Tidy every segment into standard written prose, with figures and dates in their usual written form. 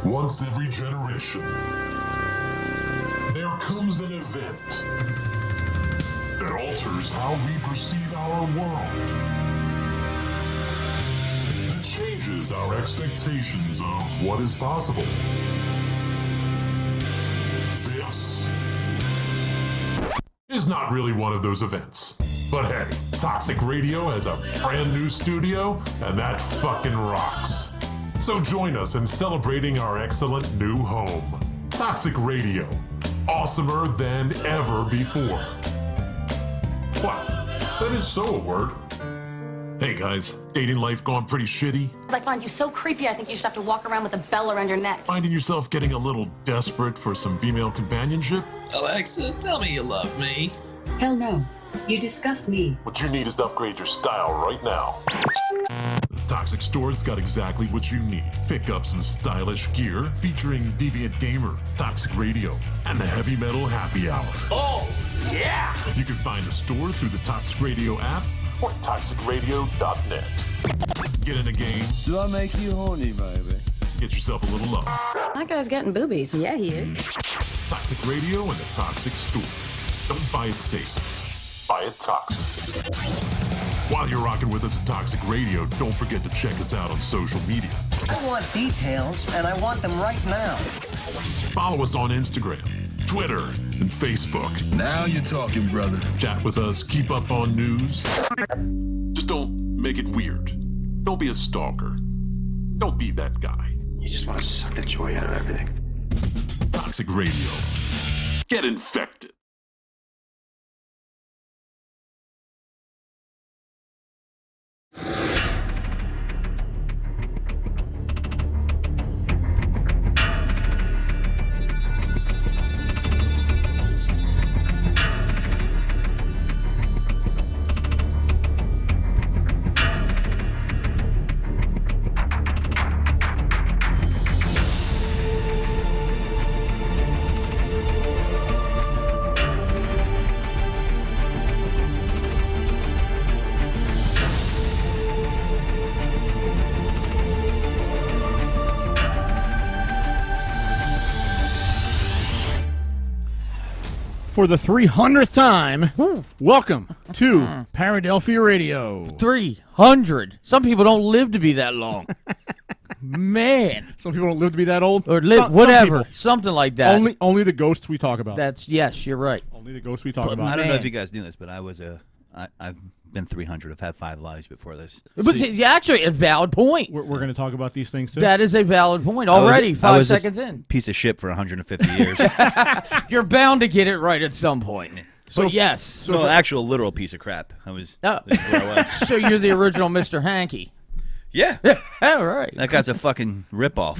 Once every generation, there comes an event that alters how we perceive our world. That changes our expectations of what is possible. This is not really one of those events. But hey, Toxic Radio has a brand new studio, and that fucking rocks. So join us in celebrating our excellent new home. Toxic Radio. Awesomer than ever before. Wow, that is so a word. Hey guys, dating life gone pretty shitty? I find you so creepy, I think you should have to walk around with a bell around your neck. Finding yourself getting a little desperate for some female companionship? Alexa, tell me you love me. Hell no. You disgust me. What you need is to upgrade your style right now. The Toxic Store's got exactly what you need. Pick up some stylish gear featuring Deviant Gamer, Toxic Radio, and the Heavy Metal Happy Hour. Oh, yeah! You can find the store through the Toxic Radio app or toxicradio.net. Get in the game. Do I make you horny, baby? Get yourself a little love. That guy's getting boobies. Yeah, he is. Toxic Radio and the Toxic Store. Don't buy it safe. Buy it toxic. While you're rocking with us at Toxic Radio, don't forget to check us out on social media. I want details, and I want them right now. Follow us on Instagram, Twitter, and Facebook. Now you're talking, brother. Chat with us, keep up on news. Just don't make it weird. Don't be a stalker. Don't be that guy. You just want to suck the joy out of everything. Toxic Radio. Get infected. For the 300th time, welcome to Paradelphia Radio. 300. Some people don't live to be that long. Man. Some people don't live to be that old. Or live, some whatever. people. Something like that. Only the ghosts we talk about. Yes, you're right. Only the ghosts we talk about. I don't know if you guys knew this, but I've been 300. I've had 5 lives before this. But actually, a valid point. We're going to talk about these things, too. That is a valid point. Already, 5 seconds in. Piece of shit for 150 years. You're bound to get it right at some point. So yes. No, actual literal piece of crap. This is where I was. So you're the original Mr. Hanky. Yeah. All right. That guy's a fucking ripoff.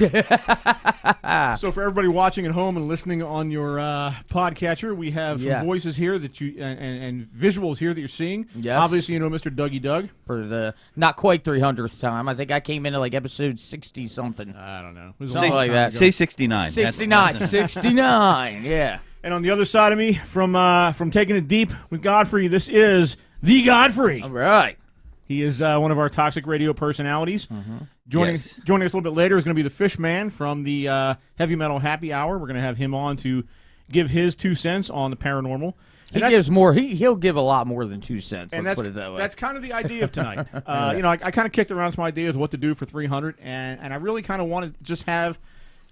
So for everybody watching at home and listening on your podcatcher, we have some voices here that you and visuals here that you're seeing. Yes. Obviously, you know Mr. Dougie Doug. For the not quite 300th time. I think I came into like episode 60-something. I don't know. Something like that. Say 69. 69. 69, yeah. And on the other side of me, from Taking It Deep with Godfrey, this is the Godfrey. All right. He is one of our Toxic Radio personalities. Joining us a little bit later is going to be the Fishman from the Heavy Metal Happy Hour. We're going to have him on to give his 2 cents on the paranormal. He gives more. He'll give a lot more than 2 cents. And let's put it that way. That's kind of the idea of tonight. I kind of kicked around some ideas of what to do for 300, and I really kind of wanted to just have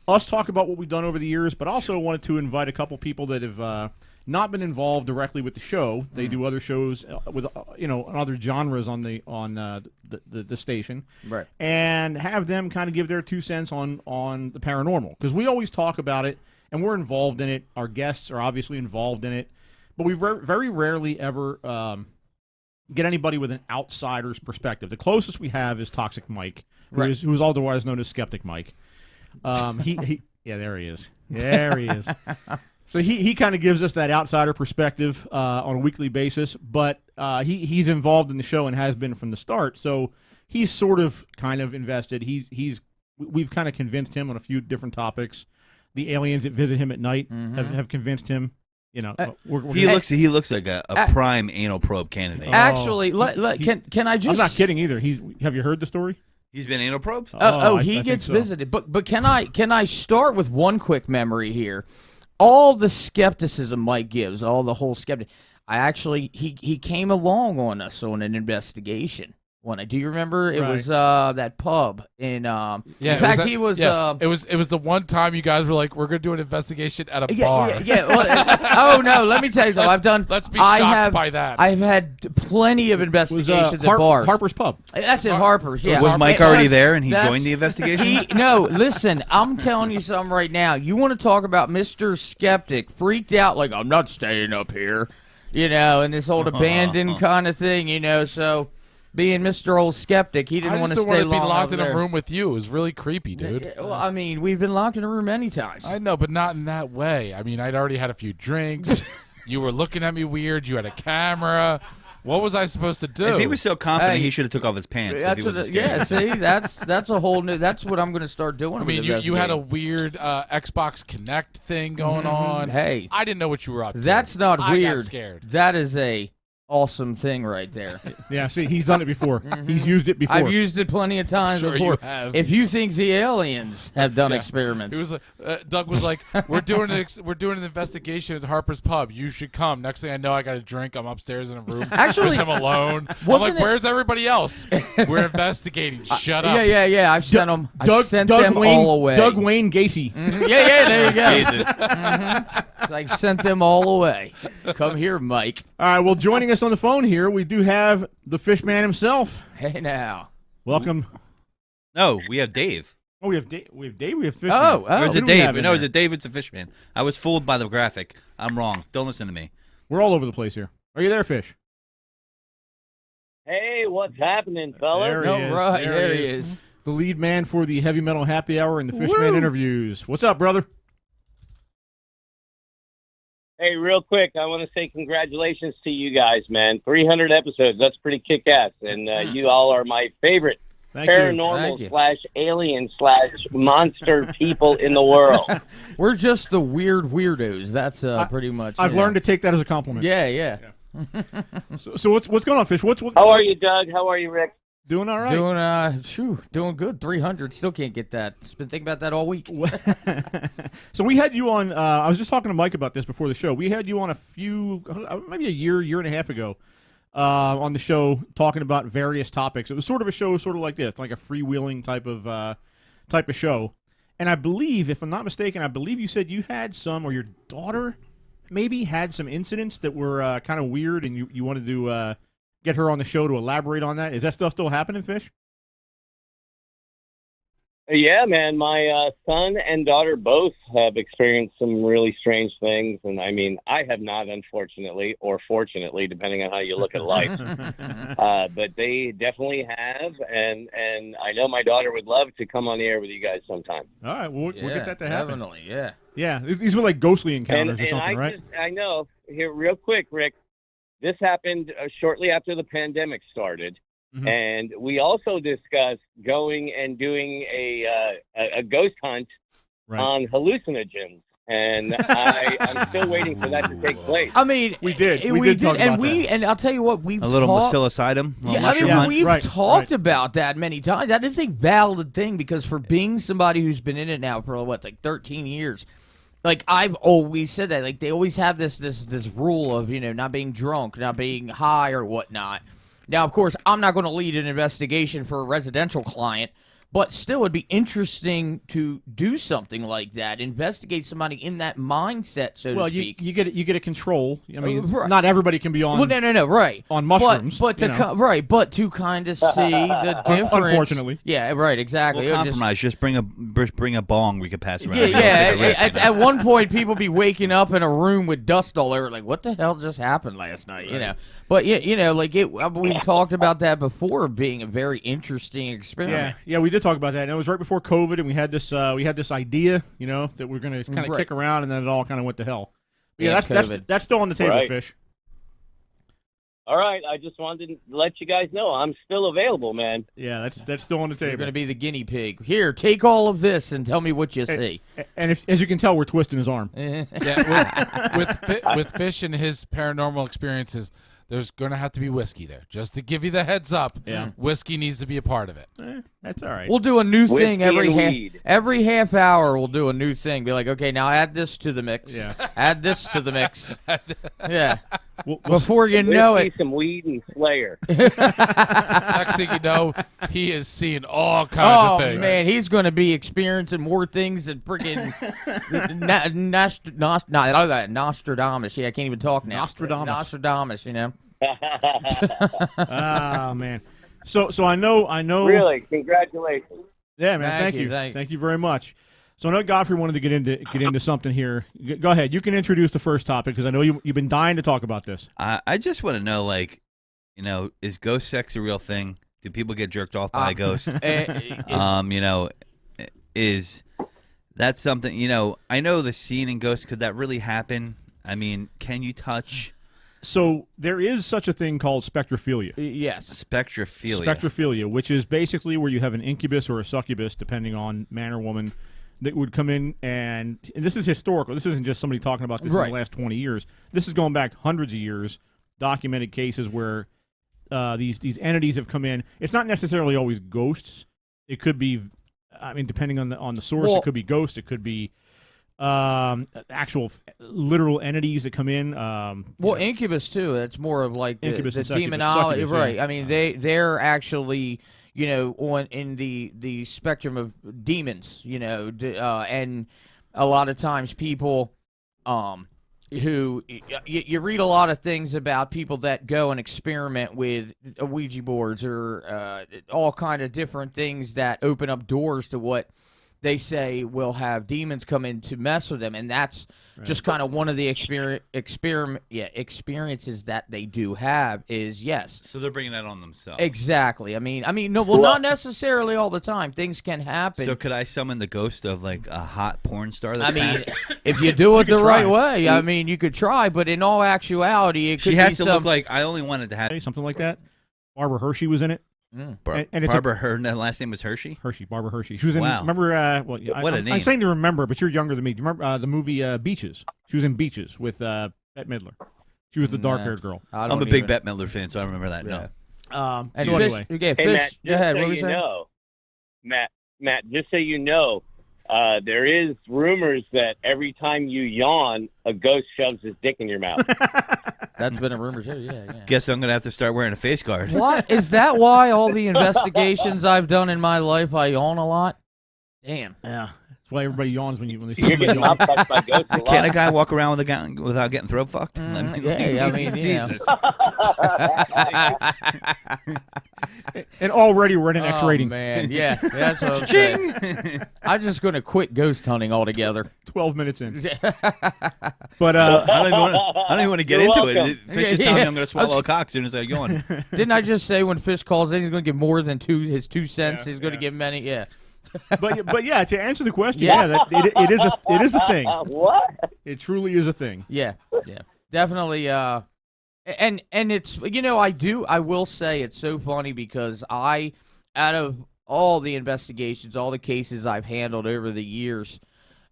us talk about what we've done over the years, but also wanted to invite a couple people that have not been involved directly with the show. They do other shows with other genres on the station, right? And have them kind of give their 2 cents on the paranormal, because we always talk about it and we're involved in it. Our guests are obviously involved in it, but we very rarely ever get anybody with an outsider's perspective. The closest we have is Toxic Mike, who's otherwise known as Skeptic Mike. There he is. There he is. So he kind of gives us that outsider perspective on a weekly basis, but he's involved in the show and has been from the start. So he's kind of invested. We've kind of convinced him on a few different topics. The aliens that visit him at night have convinced him. He looks like a prime anal probe candidate. Actually, can I just? I'm not kidding either. Have you heard the story? He's been anal probed? He gets visited. But can I start with one quick memory here? All the skepticism Mike gives, all the whole skeptic. He came along on us on an investigation. Do you remember? It was that pub in. In fact, he was. It was the one time you guys were like, "We're gonna do an investigation at a bar." Yeah. Well, no. Let me tell you something. Let's be shocked by that. I've had plenty of investigations at bars. Harper's Pub. That's at Harper's. Yeah. Was Mike already there and he joined the investigation? No. Listen, I'm telling you something right now. You want to talk about Mr. Skeptic freaked out like I'm not staying up here, and this old abandoned kind of thing, So. Being Mr. Old Skeptic, he didn't want to stay long. I just don't want to be locked in a room with you. It was really creepy, dude. Well, I mean, we've been locked in a room many times. I know, but not in that way. I mean, I'd already had a few drinks. You were looking at me weird. You had a camera. What was I supposed to do? If he was so confident, he should have took off his pants. See, that's a whole new. That's what I'm going to start doing. I mean, you had a weird Xbox Connect thing going on. Hey, I didn't know what you were up to. That's not weird. I got scared. That is a awesome thing right there. Yeah, see, he's done it before. He's used it before. I've used it plenty of times before. You have. If you think the aliens have done experiments, it was like, Doug was like, "We're doing an investigation at Harper's Pub. You should come." Next thing I know, I got a drink. I'm upstairs in a room with him alone. I'm like, "Where's everybody else? We're investigating. Shut up." Yeah. I've sent them. I've sent them all away. Doug Wayne Gacy. Yeah. There you go. Jesus. It's like sent them all away. Come here, Mike. All right. Well, joining us on the phone here, we do have the Fishman himself. Hey now, welcome. No, we have Dave. Oh, we have Dave. We have Fishman. Or is it Dave? No, is it Dave? It's a Fishman. I was fooled by the graphic. I'm wrong. Don't listen to me. We're all over the place here. Are you there, Fish? Hey, what's happening, fellas? There he is. The lead man for the Heavy Metal Happy Hour and the Fishman interviews. What's up, brother? Hey, real quick, I want to say congratulations to you guys, man. 300 episodes. That's pretty kick-ass. And you all are my favorite paranormal/alien/monster people in the world. We're just the weird weirdos. That's pretty much. I've learned to take that as a compliment. Yeah. So what's going on, Fish? How are you, Doug? How are you, Rick? Doing all right. Doing good. 300. Still can't get that. Just been thinking about that all week. So we had you on. I was just talking to Mike about this before the show. We had you on maybe a year and a half ago, on the show talking about various topics. It was sort of a show, sort of like this, like a freewheeling type of show. And I believe, if I'm not mistaken, you said you had some, or your daughter maybe had some incidents that were kind of weird, and you wanted to get her on the show to elaborate on that. Is that stuff still happening, Fish? Yeah, man. My son and daughter both have experienced some really strange things. And, I mean, I have not, unfortunately, or fortunately, depending on how you look at life. But they definitely have. And I know my daughter would love to come on the air with you guys sometime. All right. We'll get that to happen. Definitely, yeah. Yeah. These were like ghostly encounters or something, right? I know. Here, real quick, Rick. This happened shortly after the pandemic started, and we also discussed going and doing a ghost hunt on hallucinogens, and I'm still waiting for that to take place. I mean, we did talk about that. And I'll tell you what, we've a little psilocybin. We've talked about that many times. That is a valid thing, because for being somebody who's been in it now for like 13 years. Like, I've always said that. Like, they always have this rule of, not being drunk, not being high or whatnot. Now, of course, I'm not going to lead an investigation for a residential client, but still, it'd be interesting to do something like that, investigate somebody in that mindset, so to speak. Well, you get a control. I mean, not everybody can be on. Well, no, right. On mushrooms, but to kind of see the difference. Unfortunately, yeah, right, exactly. We'll compromise. Just bring a bong we could pass around. Yeah. At one point, people be waking up in a room with dust all over, like, what the hell just happened last night? Right. But we've talked about that before, being a very interesting experiment. Yeah, we did talk about that. And it was right before COVID, and we had this idea, that we're going to kind of kick around, and then it all kind of went to hell. But yeah, that's still on the table, Fish. All right, I just wanted to let you guys know I'm still available, man. Yeah, that's still on the table. You're going to be the guinea pig. Here, take all of this and tell me what you see. And as you can tell, we're twisting his arm. Yeah, with Fish and his paranormal experiences, there's going to have to be whiskey there. Just to give you the heads up, whiskey needs to be a part of it. That's all right. We'll do a new thing Whiskey every half hour. We'll do a new thing. Be like, okay, now add this to the mix. Yeah. Add this to the mix. Yeah. Before you know it, some weed and Slayer. Next thing you know, he is seeing all kinds of things. Oh man, he's going to be experiencing more things than freaking Nostradamus. Yeah, I can't even talk now. Nostradamus. You know. Oh man. So I know. Really, congratulations. Yeah, man. Thank you. Thank you very much. So I know Godfrey wanted to get into something here. Go ahead. You can introduce the first topic because I know you've been dying to talk about this. I just want to know, like, you know, is ghost sex a real thing? Do people get jerked off by a ghost? You know, is that something? You know, I know the scene in Ghost. Could that really happen? I mean, can you touch? So there is such a thing called spectrophilia. Yes. Spectrophilia. Spectrophilia, which is basically where you have an incubus or a succubus, depending on man or woman, that would come in and this is historical. This isn't just somebody talking about this in the last 20 years. This is going back hundreds of years, documented cases where these entities have come in. It's not necessarily always ghosts. It could be, I mean, depending on the source, it could be ghosts. It could be actual literal entities that come in. Incubus too. That's more of like the demonology, right? Yeah. I mean, they're actually, you know, in the spectrum of demons, you know, and a lot of times people, who you read a lot of things about people that go and experiment with Ouija boards or all kind of different things that open up doors to what they say will have demons come in to mess with them, and that's just kind of one of the experiences that they do have is yes. So they're bringing that on themselves. Exactly. I mean, no, well, not necessarily all the time. Things can happen. So could I summon the ghost of like a hot porn star? That's if you do it the right way, I mean, you could try, but in all actuality, it could she has to look like I only wanted to have something like that. Barbara Hershey was in it. And it's Barbara, her last name was Hershey? Barbara Hershey. She was in, remember, what a name. I'm saying to remember, but you're younger than me. Do you remember the movie Beaches? She was in Beaches with Bette Midler. She was the dark-haired girl. I'm a big Bette Midler fan, so I remember that. Yeah. No. So anyway. Okay, hey, Matt, go ahead. So what were you saying? know, Matt, just so you know, there is rumors that every time you yawn, a ghost shoves his dick in your mouth. That's been a rumor too. Yeah. Guess I'm gonna have to start wearing a face guard. What is that? Why all the investigations I've done in my life, I yawn a lot? Damn. Yeah. That's why everybody yawns when they see You're getting yawn. mouth-fucked by ghosts a lot. Can't a guy walk around without getting throat fucked? I mean, Jesus. And already we're at an X rating. Man, yeah, that's what I'm saying. I'm just going to quit ghost hunting altogether. 12 minutes in. But I don't even want to get into it. Fish is telling me I'm going to swallow a cock as soon as I go on. Didn't I just say when Fish calls in, he's going to give more than his 2 cents? He's going to give many. Yeah. But yeah, to answer the question, it is a thing. What? It truly is a thing. Yeah, definitely. And it's, you know, I will say it's so funny because out of all the investigations, all the cases I've handled over the years,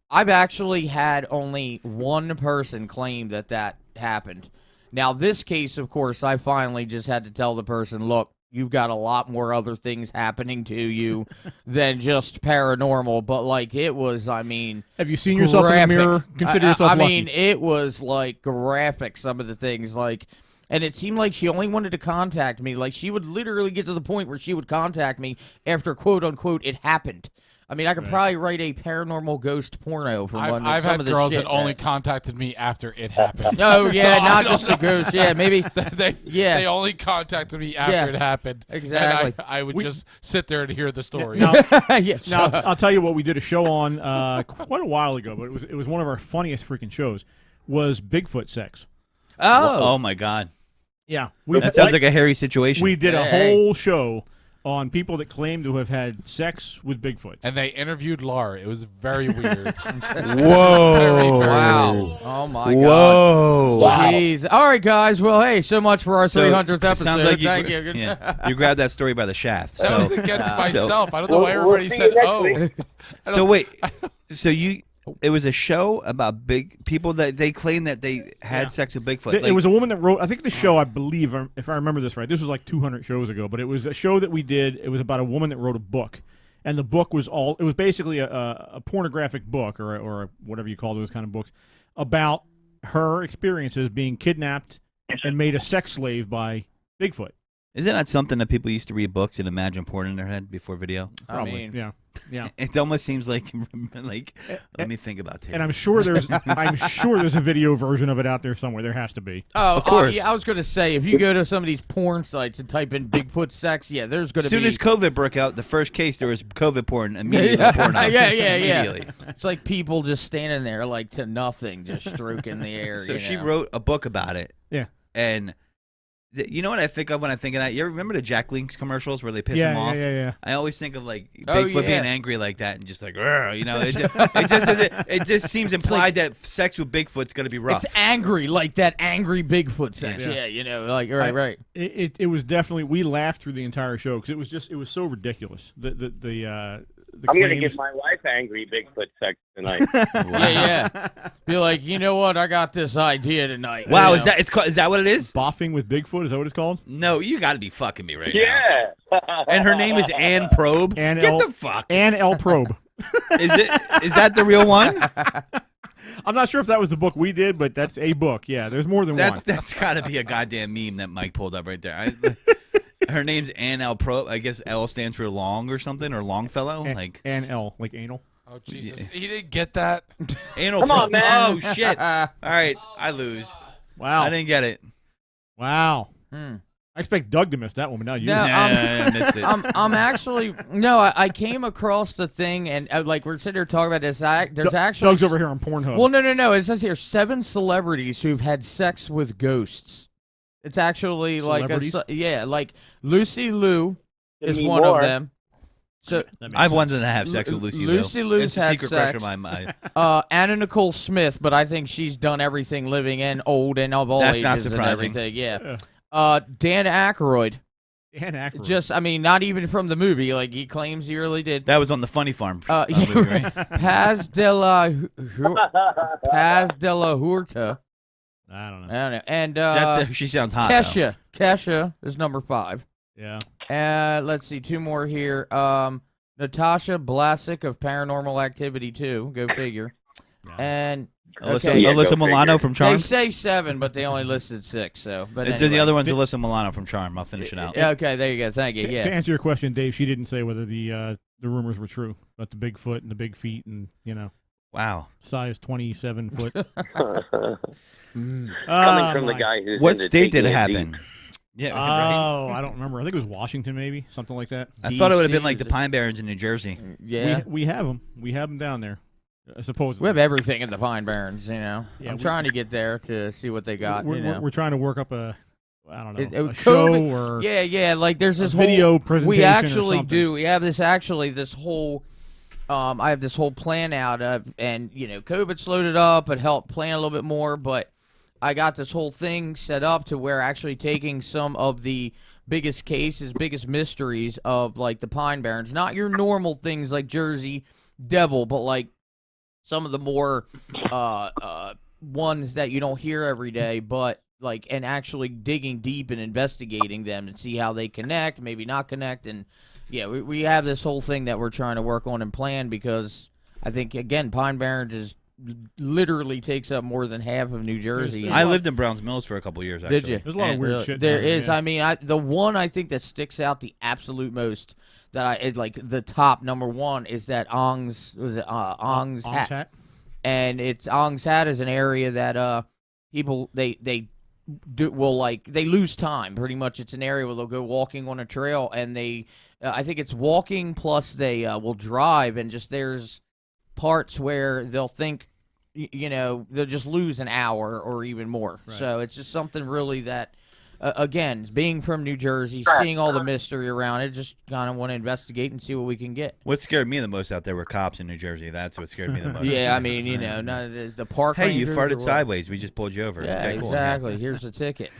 I've actually had only one person claim that happened. Now, this case, of course, I finally just had to tell the person, look, you've got a lot more other things happening to you than just paranormal. But, like, it was, I mean... Have you seen yourself in the mirror? Consider yourself lucky. I mean, it was, like, graphic, some of the things. Like, and it seemed like she only wanted to contact me. Like, she would literally get to the point where she would contact me after, quote-unquote, it happened. I mean, I could probably write a paranormal ghost porno from one. I've had girls that only contacted me after it happened. Oh yeah, so not just the ghost. Yeah, maybe. They only contacted me after it happened. Exactly. And I would just sit there and hear the story. Now, I'll tell you what we did a show on quite a while ago, but it was one of our funniest freaking shows. Was Bigfoot sex? Oh my God. Yeah, that sounds like a hairy situation. We did a whole show on people that claim to have had sex with Bigfoot. And they interviewed Laura. It was very weird. Whoa. Wow. Oh, my God. Whoa. Jeez. All right, guys. Well, hey, so much for our 300th episode. Sounds like Thank you. You grabbed that story by the shaft. That was against myself. I don't know why everybody said, oh. So wait. So you... It was a show about big people that they claim that they had sex with Bigfoot. It was a woman that wrote. I think the show, I believe, if I remember this right, this was like 200 shows ago. But it was a show that we did. It was about a woman that wrote a book, and the book was all. It was basically a pornographic book or whatever you call those kind of books about her experiences being kidnapped and made a sex slave by Bigfoot. Isn't that something that people used to read books and imagine porn in their head before video? Probably, yeah. It almost seems like let me think about it. And I'm sure there's a video version of it out there somewhere. There has to be. Of course. Yeah, I was going to say, if you go to some of these porn sites and type in Bigfoot sex, there's going to be. As soon as COVID broke out, the first case, there was COVID porn immediately. Immediately. It's like people just standing there like to nothing, just stroking the air. So she wrote a book about it. Yeah. And you know what I think of when I think of that? You ever remember the Jack Link's commercials where they piss him off? Yeah. I always think of like Bigfoot being angry like that and just like, you know, it just seems implied that sex with Bigfoot's going to be rough. It's angry, like that angry Bigfoot sex. Yeah, you know, like right. It was definitely, we laughed through the entire show because it was so ridiculous. I'm going to give my wife angry Bigfoot sex tonight. Yeah. Be like, you know what? I got this idea tonight. Wow, is that what it is? Boffing with Bigfoot? Is that what it's called? No, you got to be fucking me right now. Yeah. And her name is Ann Probe? Get the fuck. Ann L. Probe. Is that the real one? I'm not sure if that was the book we did, but that's a book. Yeah, there's more than one. That's got to be a goddamn meme that Mike pulled up right there. Her name's Ann L. Probe. I guess L stands for long or something, or Longfellow. Ann L, like anal. Oh, Jesus. He didn't get that. Anal Come on, Probe. man. Oh, shit. All right, I lose. Wow. I didn't get it. Wow. I expect Doug to miss that one, but not you. I missed it. I'm actually I came across the thing and like we're sitting here talking about this. There's actually Doug's over here on Pornhub. Well, no. It says here 7 celebrities who've had sex with ghosts. It's actually like like Lucy Liu is one of them. So I've wanted to have sex with Lucy Liu. Lucy Liu's it's a had secret sex. crush of my mind. Anna Nicole Smith, but I think she's done everything living and old and of all That's ages not and surprising. everything. Yeah. Dan Aykroyd. Dan Aykroyd. Just, I mean, not even from the movie. Like, he claims he really did. That was on the Funny Farm movie, right? Paz de la Huerta. I don't know. And she sounds hot. Kesha. Kesha is number 5. Yeah. Let's see, 2 more here. Natasha Blasick of Paranormal Activity 2. Go figure. Yeah. And Alyssa Milano from Charm. They say 7, but they only listed 6. So, but anyway. The other one's Alyssa Milano from Charm. I'll finish it out. Yeah, okay, there you go. Thank you. To answer your question, Dave, she didn't say whether the rumors were true about the big foot and the big feet and wow, size 27 foot. Coming from the guy who's what state did it happen? Yeah. Oh, I don't remember. I think it was Washington, maybe something like that. I thought it would have been like the Pine Barrens in New Jersey. Yeah, we have them. We have them down there. Supposedly. We have everything in the Pine Barrens. Yeah, I'm trying to get there to see what they got. We're trying to work up a show or like there's this video whole presentation. We actually or do. We have this whole. I have this whole plan out and COVID slowed it up. It helped plan a little bit more, but I got this whole thing set up to where actually taking some of the biggest cases, biggest mysteries of like the Pine Barrens, not your normal things like Jersey Devil, but like some of the more ones that you don't hear every day, but like and actually digging deep and investigating them and see how they connect, maybe not connect, and we have this whole thing that we're trying to work on and plan because I think again Pine Barrens literally takes up more than half of New Jersey. I lived in Browns Mills for a couple years. Actually. Did you? There's a lot of weird shit. There is. Yeah. I mean, the one I think that sticks out the absolute most that is like the top number 1 is that Ong's Hat. And it's Ong's Hat is an area that people they lose time pretty much. It's an area where they'll go walking on a trail and they I think it's walking plus they will drive and just there's parts where they'll think they'll just lose an hour or even more. Right. So it's just something really that again, being from New Jersey, seeing all the mystery around it, just kind of want to investigate and see what we can get. What scared me the most out there were cops in New Jersey. That's what scared me the most. Yeah, I mean, none of this, the park. Hey, you farted sideways. We just pulled you over. Yeah, okay, cool. exactly. Here's the ticket.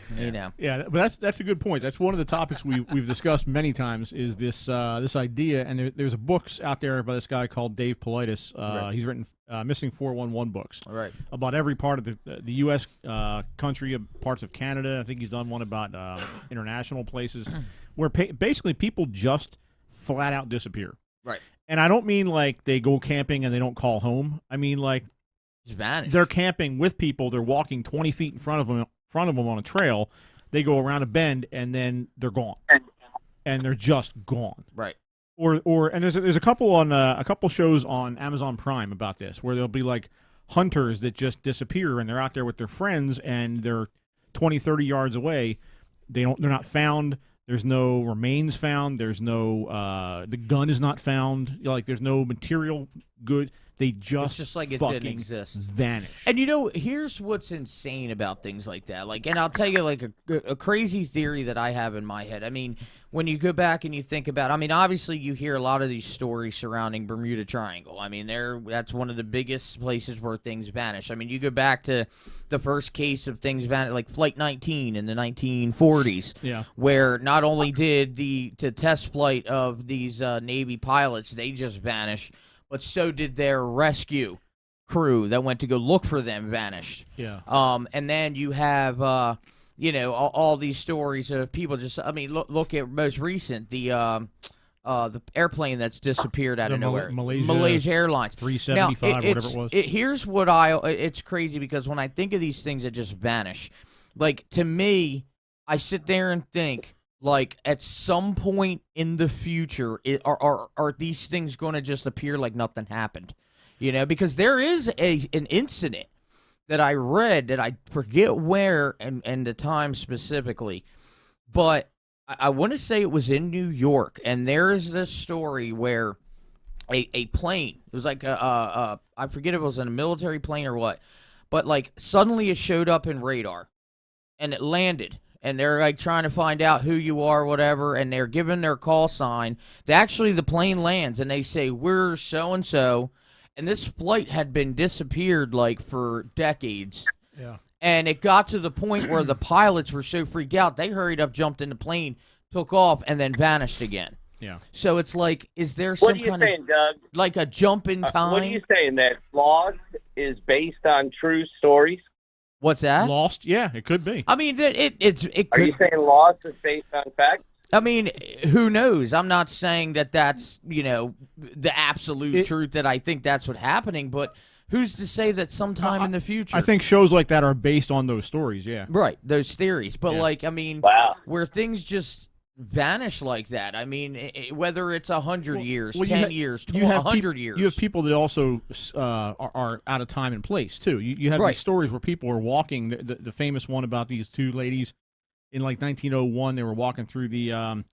Yeah, but that's a good point. That's one of the topics we've discussed many times. Is this idea? And there's books out there by this guy called Dave Politis. Right. He's written Missing 411 books. Right. About every part of the U.S. Country, parts of Canada. I think he's done one about international places where basically people just flat out disappear. Right. And I don't mean like they go camping and they don't call home. I mean like they're camping with people. They're walking 20 feet in front of them on a trail. They go around a bend and then they're gone. And they're just gone. Right. And there's a couple on a couple shows on Amazon Prime about this where there'll be like hunters that just disappear and they're out there with their friends and they're 20, 30 yards away. They're not found. There's no remains found. There's no the gun is not found. Like there's no material good. They just like it didn't exist. Vanish. And here's what's insane about things like that. Like, and I'll tell you like a crazy theory that I have in my head. I mean, when you go back and you think about, I mean, obviously you hear a lot of these stories surrounding Bermuda Triangle. I mean, that's one of the biggest places where things vanish. I mean, you go back to the first case of things vanish, like Flight 19 in the 1940s, where not only did the test flight of these Navy pilots, they just vanish, but so did their rescue crew that went to go look for them vanished. Yeah. And then you have, all these stories of people just. I mean, look at most recent the airplane that's disappeared out of nowhere. Malaysia Airlines 375, now, whatever it was. Here's what it's crazy because when I think of these things that just vanish, like to me, I sit there and think. Like, at some point in the future, are these things going to just appear like nothing happened? Because there is an incident that I read that I forget where and the time specifically, but I want to say it was in New York, and there is this story where a plane, it was like I forget if it was a military plane or what, but like suddenly it showed up in radar, and it landed. And they're like trying to find out who you are, whatever, and they're given their call sign. The plane lands, and they say, we're so-and-so, and this flight had been disappeared, like, for decades. Yeah. And it got to the point where the pilots were so freaked out, they hurried up, jumped in the plane, took off, and then vanished again. Yeah. So it's like, is there some kind of, Doug? Like a jump in time? What are you saying, that Lost is based on true stories? What's that? Lost? Yeah, it could be. I mean, it could. Are you saying Lost is based on facts? I mean, who knows? I'm not saying that that's, the absolute truth that I think that's what's happening, but who's to say that sometime in the future? I think shows like that are based on those stories, yeah. Right, those theories. But, wow. Where things just vanish like that. I mean, whether it's 100 years, 10 years, 100 years. You have people that also are out of time and place, too. You have these stories where people are walking. The famous one about these two ladies in, like, 1901. They were walking through the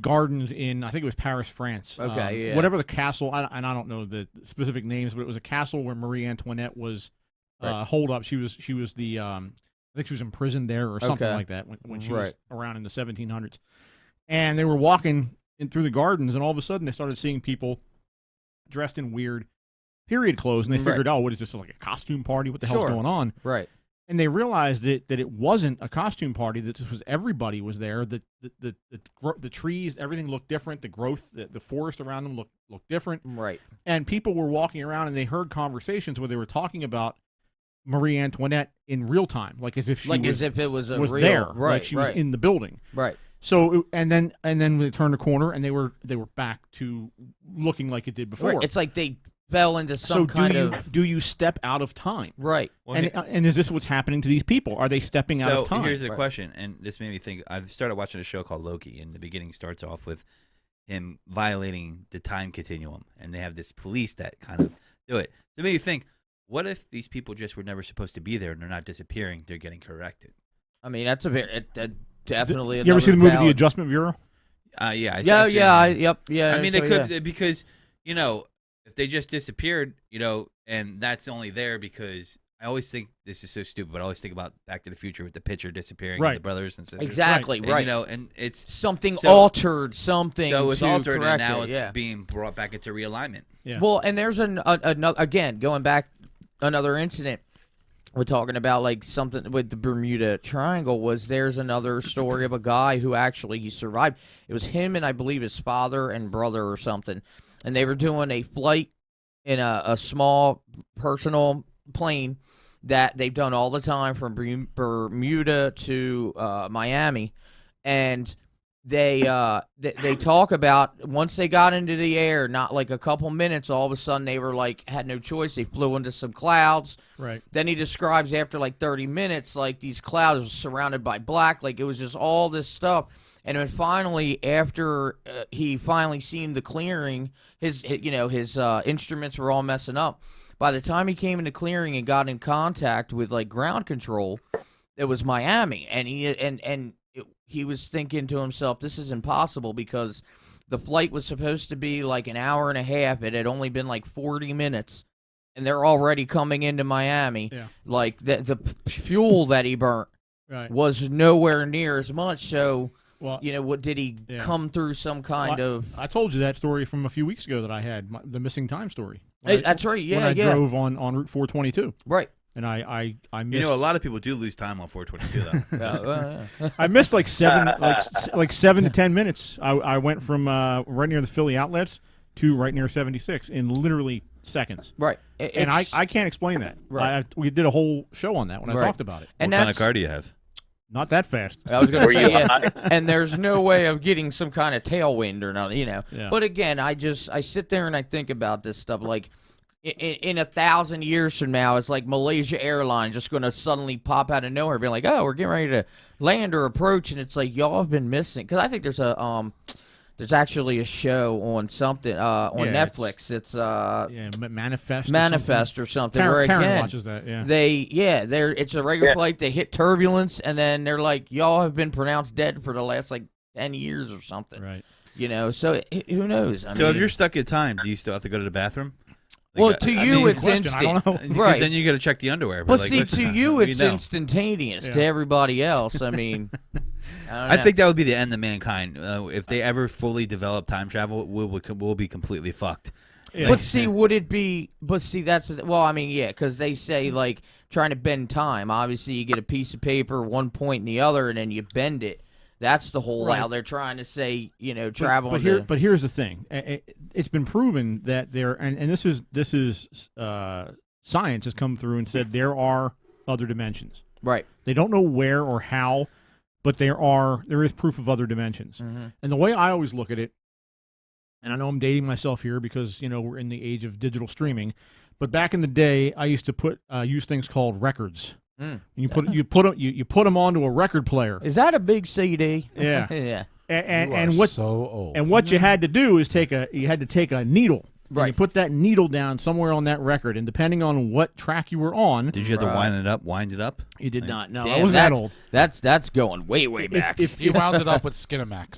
gardens in, I think it was Paris, France. Okay, yeah. Whatever the castle, and I don't know the specific names, but it was a castle where Marie Antoinette was holed up. She was the... I think she was imprisoned there or something like that when she was around in the 1700s. And they were walking through the gardens, and all of a sudden they started seeing people dressed in weird period clothes, and they figured, oh, what is this, like a costume party? What the hell's going on? Right. And they realized that it wasn't a costume party, that this was everybody was there. The trees, everything looked different. The growth, the forest around them looked different. Right. And people were walking around, and they heard conversations where they were talking about Marie Antoinette in real time, like as if she as if it was real, there, right? Like she was in the building, right? So and then they turned a corner and they were back to looking like it did before. Right. It's like they fell into some kind of. Do you step out of time? Right. Well, and is this what's happening to these people? Are they stepping out of time? So here's the question, and this made me think. I've started watching a show called Loki, and the beginning starts off with him violating the time continuum, and they have this police that kind of do it. So it made me think. What if these people just were never supposed to be there and they're not disappearing? They're getting corrected. I mean, that's definitely. You ever see the movie The Adjustment Bureau? Yeah. Yep. I mean, they could because if they just disappeared, and that's only there because I always think this is so stupid, but I always think about Back to the Future with the pitcher disappearing, and the brothers and sisters. Exactly, right. And it's something altered, something. So it's altered, and now it's being brought back into realignment. Yeah. Well, and there's another again going back. Another incident we're talking about, like something with the Bermuda Triangle, was there's another story of a guy who actually survived. It was him and I believe his father and brother or something, and they were doing a flight in a small personal plane that they've done all the time from Bermuda to Miami, and they talk about once they got into the air, not like a couple minutes, all of a sudden they were like had no choice. They flew into some clouds. Right. Then he describes after like 30 minutes, like these clouds were surrounded by black, like it was just all this stuff. And then finally, after he finally seen the clearing, his instruments were all messing up. By the time he came into clearing and got in contact with like ground control, it was Miami, and he was thinking to himself, "This is impossible," because the flight was supposed to be like an hour and a half. It had only been like 40 minutes, and they're already coming into Miami. Yeah. Like the fuel that he burnt was nowhere near as much. So. Well, what did he come through some kind of? I told you that story from a few weeks ago that I had, the missing time story. That's right. Yeah, when I drove on Route 422. Right. And I missed. A lot of people do lose time on 422 though. I missed like 7 to 10 minutes. I went from right near the Philly outlets to right near 76 in literally seconds. Right. And I can't explain that. Right. We did a whole show on that when I talked about it. What kind of car do you have? Not that fast. I was going to say, and there's no way of getting some kind of tailwind or nothing, Yeah. But again, I sit there and I think about this stuff. Like, in 1,000 years from now, it's like Malaysia Airlines just going to suddenly pop out of nowhere, being like, "Oh, we're getting ready to land or approach," and it's like y'all have been missing. Because I think there's actually a show on something on Netflix. It's Manifest or something. Where Karen again, watches that. Yeah. It's a regular flight. They hit turbulence, and then they're like, "Y'all have been pronounced dead for the last like 10 years or something." Right. So who knows? I So mean, if you're stuck in time, do you still have to go to the bathroom? Well, to you, it's instant. I don't know. Right. Then you got to check the underwear. But like, see, listen, to you, it's we know. instantaneous. To everybody else, I mean, I think that would be the end of mankind. If they ever fully develop time travel, we'll be completely fucked. Yeah. But see, would it be? But see, because they say like trying to bend time. Obviously, you get a piece of paper, one point and the other, and then you bend it. That's the whole how they're trying to say, travel. But here's the thing: it's been proven that this is science has come through and said there are other dimensions. Right. They don't know where or how, but there is proof of other dimensions. Mm-hmm. And the way I always look at it, and I know I'm dating myself here because we're in the age of digital streaming, but back in the day, I used to use things called records. And you put them onto a record player. Is that a big CD? Yeah. Yeah. And what so old. And what you had to do is take a needle. Right. And you put that needle down somewhere on that record, and depending on what track you were on, did you have to wind it up? You did not. No, Damn, I wasn't that old. That's going way back. If you wound it up with Skinamax.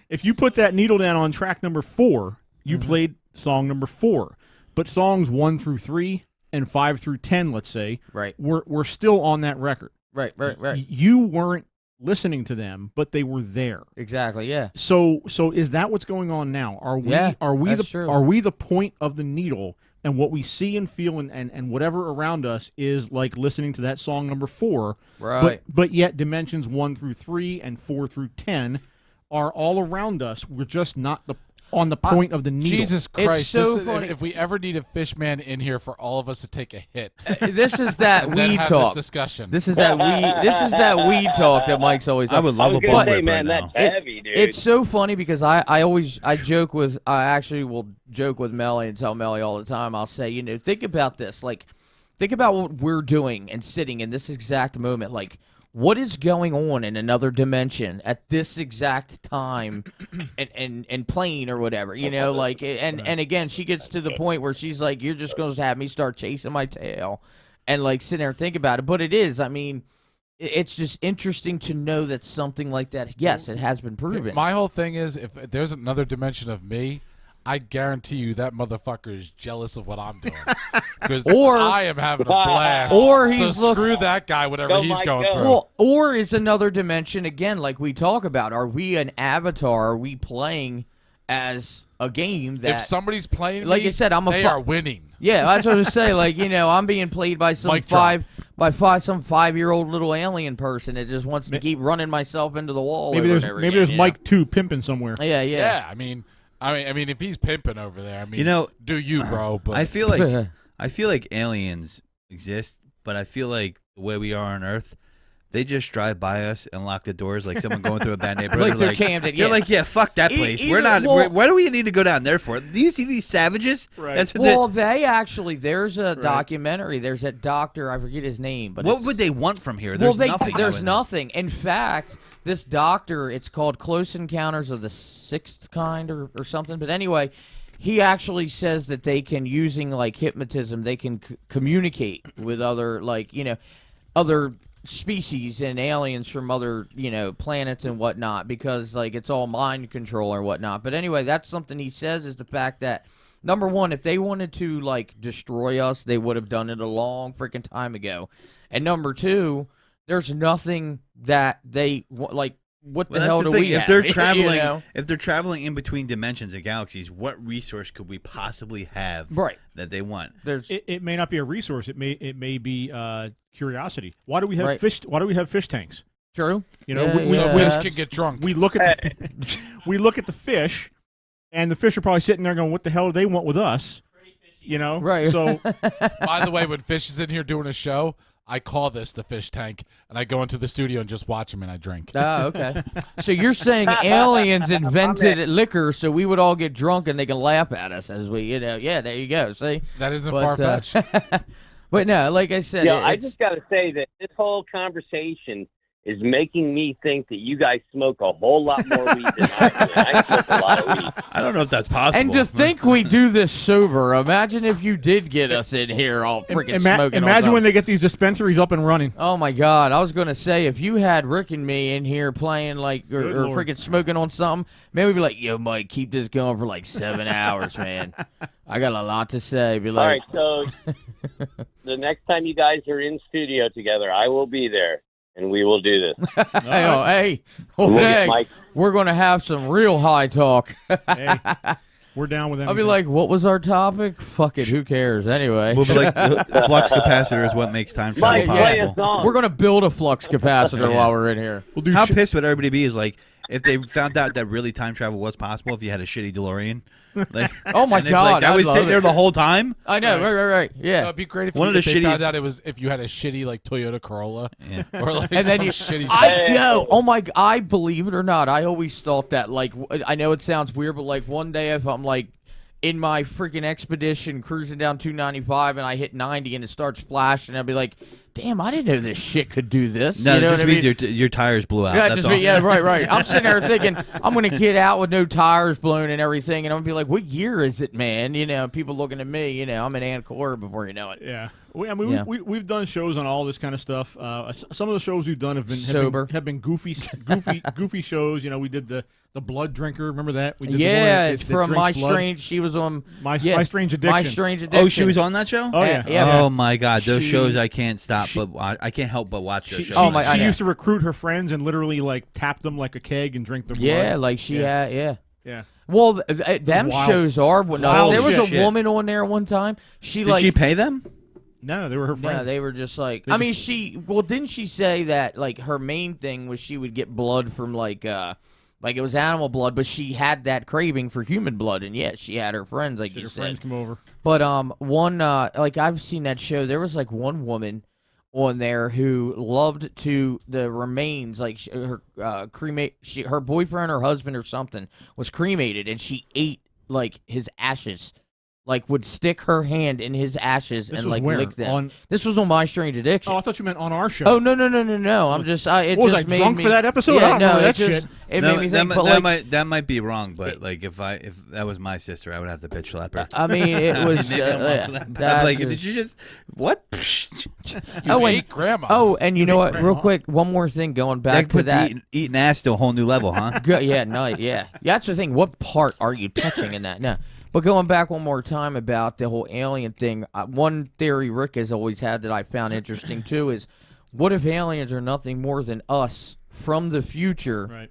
If you put that needle down on track number 4, you played song number 4, but songs 1 through 3 and 5 through 10, let's say, were still on that record. Right. You weren't listening to them, but they were there. Exactly. Yeah. So is that what's going on now? Are we the point of the needle, and what we see and feel and whatever around us is like listening to that song number 4, right? But yet dimensions 1 through 3 and 4 through 10 are all around us. We're just not on the point of the needle. Jesus Christ! It's so funny. If we ever need a Fishman in here for all of us to take a hit, this is that weed talk. This discussion. This is that weed talk that Mike's always. I would love a ball rip right now. That's heavy, dude. It's so funny because I joke with will joke with Melly and tell Melly all the time. I'll say, think about this. Like, think about what we're doing and sitting in this exact moment. Like, what is going on in another dimension at this exact time and plane or whatever, and again, she gets to the point where she's like, you're just going to have me start chasing my tail and like sit there and think about it. But it is, I mean, it's just interesting to know that something like that, yes, it has been proven. My whole thing is, if there's another dimension of me, I guarantee you that motherfucker is jealous of what I'm doing. Because I am having a blast. Or he's screw that guy, whatever he's going through. Well, or is another dimension, again, like we talk about, are we an avatar? Are we playing as a game that... If somebody's playing like me, I said, they are winning. Yeah, that's what I was saying. Like, I'm being played by some 5-year-old little alien person that just wants to keep running myself into the wall. Maybe there's Mike 2 pimping somewhere. Yeah. Yeah, I mean... I mean, if he's pimping over there, I mean, You know, do you, bro? But I feel like aliens exist, but I feel like the way we are on Earth, they just drive by us and lock the doors like someone going through a bad neighborhood. Like they're Camden, You're yeah. like, yeah, fuck that place. We're not. What do we need to go down there for? Do you see these savages? Right. That's what Well, they actually, there's a documentary. There's a doctor, I forget his name, but what would they want from here? Well, There's nothing. There's nothing. In fact, this doctor, it's called Close Encounters of the Sixth Kind or something. But anyway, he actually says that they can, using like hypnotism, they can communicate with other, like, other species and aliens from other, planets and whatnot, because like it's all mind control or whatnot. But anyway, that's something he says, is the fact that, number one, if they wanted to like destroy us, they would have done it a long freaking time ago. And number two, there's nothing that they like. What the hell do we have? If they're traveling, if they're traveling in between dimensions and galaxies, what resource could we possibly have that they want? It may not be a resource. It may be curiosity. Why do we have fish? Why do we have fish tanks? True. So fish can get drunk. We look at we look at the fish, and the fish are probably sitting there going, "What the hell do they want with us?" Right. So, by the way, when Fish is in here doing a show, I call this the fish tank, and I go into the studio and just watch him, and I drink. Oh, okay. So you're saying aliens invented liquor so we would all get drunk and they can laugh at us as we, yeah, there you go. See? That isn't far-fetched. But no, like I said. I just got to say that this whole conversation is making me think that you guys smoke a whole lot more weed than I do. I smoke a lot of weed. I don't know if that's possible. And to think we do this sober, imagine if you did get us in here all freaking smoking. Imagine when they get these dispensaries up and running. Oh my God! I was gonna say, if you had Rick and me in here playing like or freaking smoking on something, man, we'd be like, "Yo, Mike, keep this going for like 7 hours, man. I got a lot to say." Be like, all right, so the next time you guys are in studio together, I will be there. And we will do this. Hey, we're going to have some real high talk. Hey, we're down with anything. I'll be like, what was our topic? Fuck it, who cares? Anyway. We'll be like, the flux capacitor is what makes time travel possible. We're going to build a flux capacitor while we're in here. How pissed would everybody be is like, if they found out that really time travel was possible if you had a shitty DeLorean? Like, oh my God! That was sitting there the whole time. I know, right. Yeah, it'd be great if they found out it was if you had a shitty like Toyota Corolla, or like and then shitty. I believe it or not, I always thought that. Like, I know it sounds weird, but like one day if I'm like in my freaking expedition cruising down 295 and I hit 90 and it starts flashing, I'd be like, damn, I didn't know this shit could do this. No, you know it just means your tires blew out. Yeah, that's all. Right. I'm sitting there thinking, I'm going to get out with no tires blown and everything, and I'm going to be like, what year is it, man? People looking at me, I'm an Ancora before you know it. Yeah. We've done shows on all this kind of stuff. Some of the shows we've done have been goofy shows. We did the blood drinker. Remember that? We did it's from My Strange. She was on My Strange Addiction. My Strange Addiction. Oh, she was on that show? Oh yeah. Oh my God, those shows I can't stop, I can't help but watch those shows. She used to recruit her friends and literally like tap them like a keg and drink their blood. Yeah, like she had. Yeah. Well, them shows are. There was a woman on there one time. Did she pay them? No, they were her friends. No, they were just like. Didn't she say that like her main thing was she would get blood from like it was animal blood, but she had that craving for human blood, and she had her friends like you said. Her friends come over. But I've seen that show. There was like one woman on there who loved the remains, like her her boyfriend or husband or something was cremated, and she ate like his ashes. Like would stick her hand in his ashes and like lick them. This was on My Strange Addiction. Oh, I thought you meant on our show. Oh no! I'm just. Was I drunk for that episode? Yeah, that shit. It made me think. That might be wrong, but like if that was my sister, I would have to bitch slap her. I mean, it was. Did you just what? You ate grandma. Oh, and you know what? Real quick, one more thing. Going back to that, eating ass to a whole new level, huh? Yeah. That's the thing. What part are you touching in that? No. But going back one more time about the whole alien thing, one theory Rick has always had that I found interesting too is, what if aliens are nothing more than us from the future, right,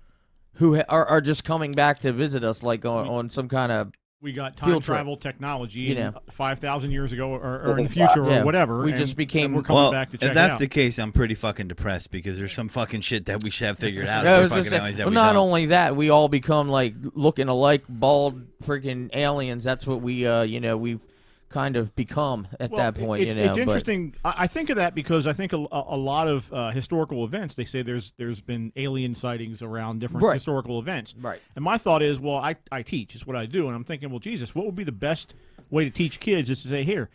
who are just coming back to visit us, like on some kind of we got time Field trip. travel technology, You know. 5,000 years ago, or in the future, or whatever. We just became. And we're coming back to check if that's it out. the case, I'm pretty fucking depressed because there's some fucking shit that we should have figured out. I for was fucking gonna say, aliens that well, we not don't. only that, we all become like looking alike, bald, freaking aliens. That's what we, we've kind of become at that point. It's interesting. I think of that because I think a lot of historical events, they say there's been alien sightings around different historical events. Right. And my thought is, well, I teach. It's what I do. And I'm thinking, well, Jesus, what would be the best way to teach kids is to say, here,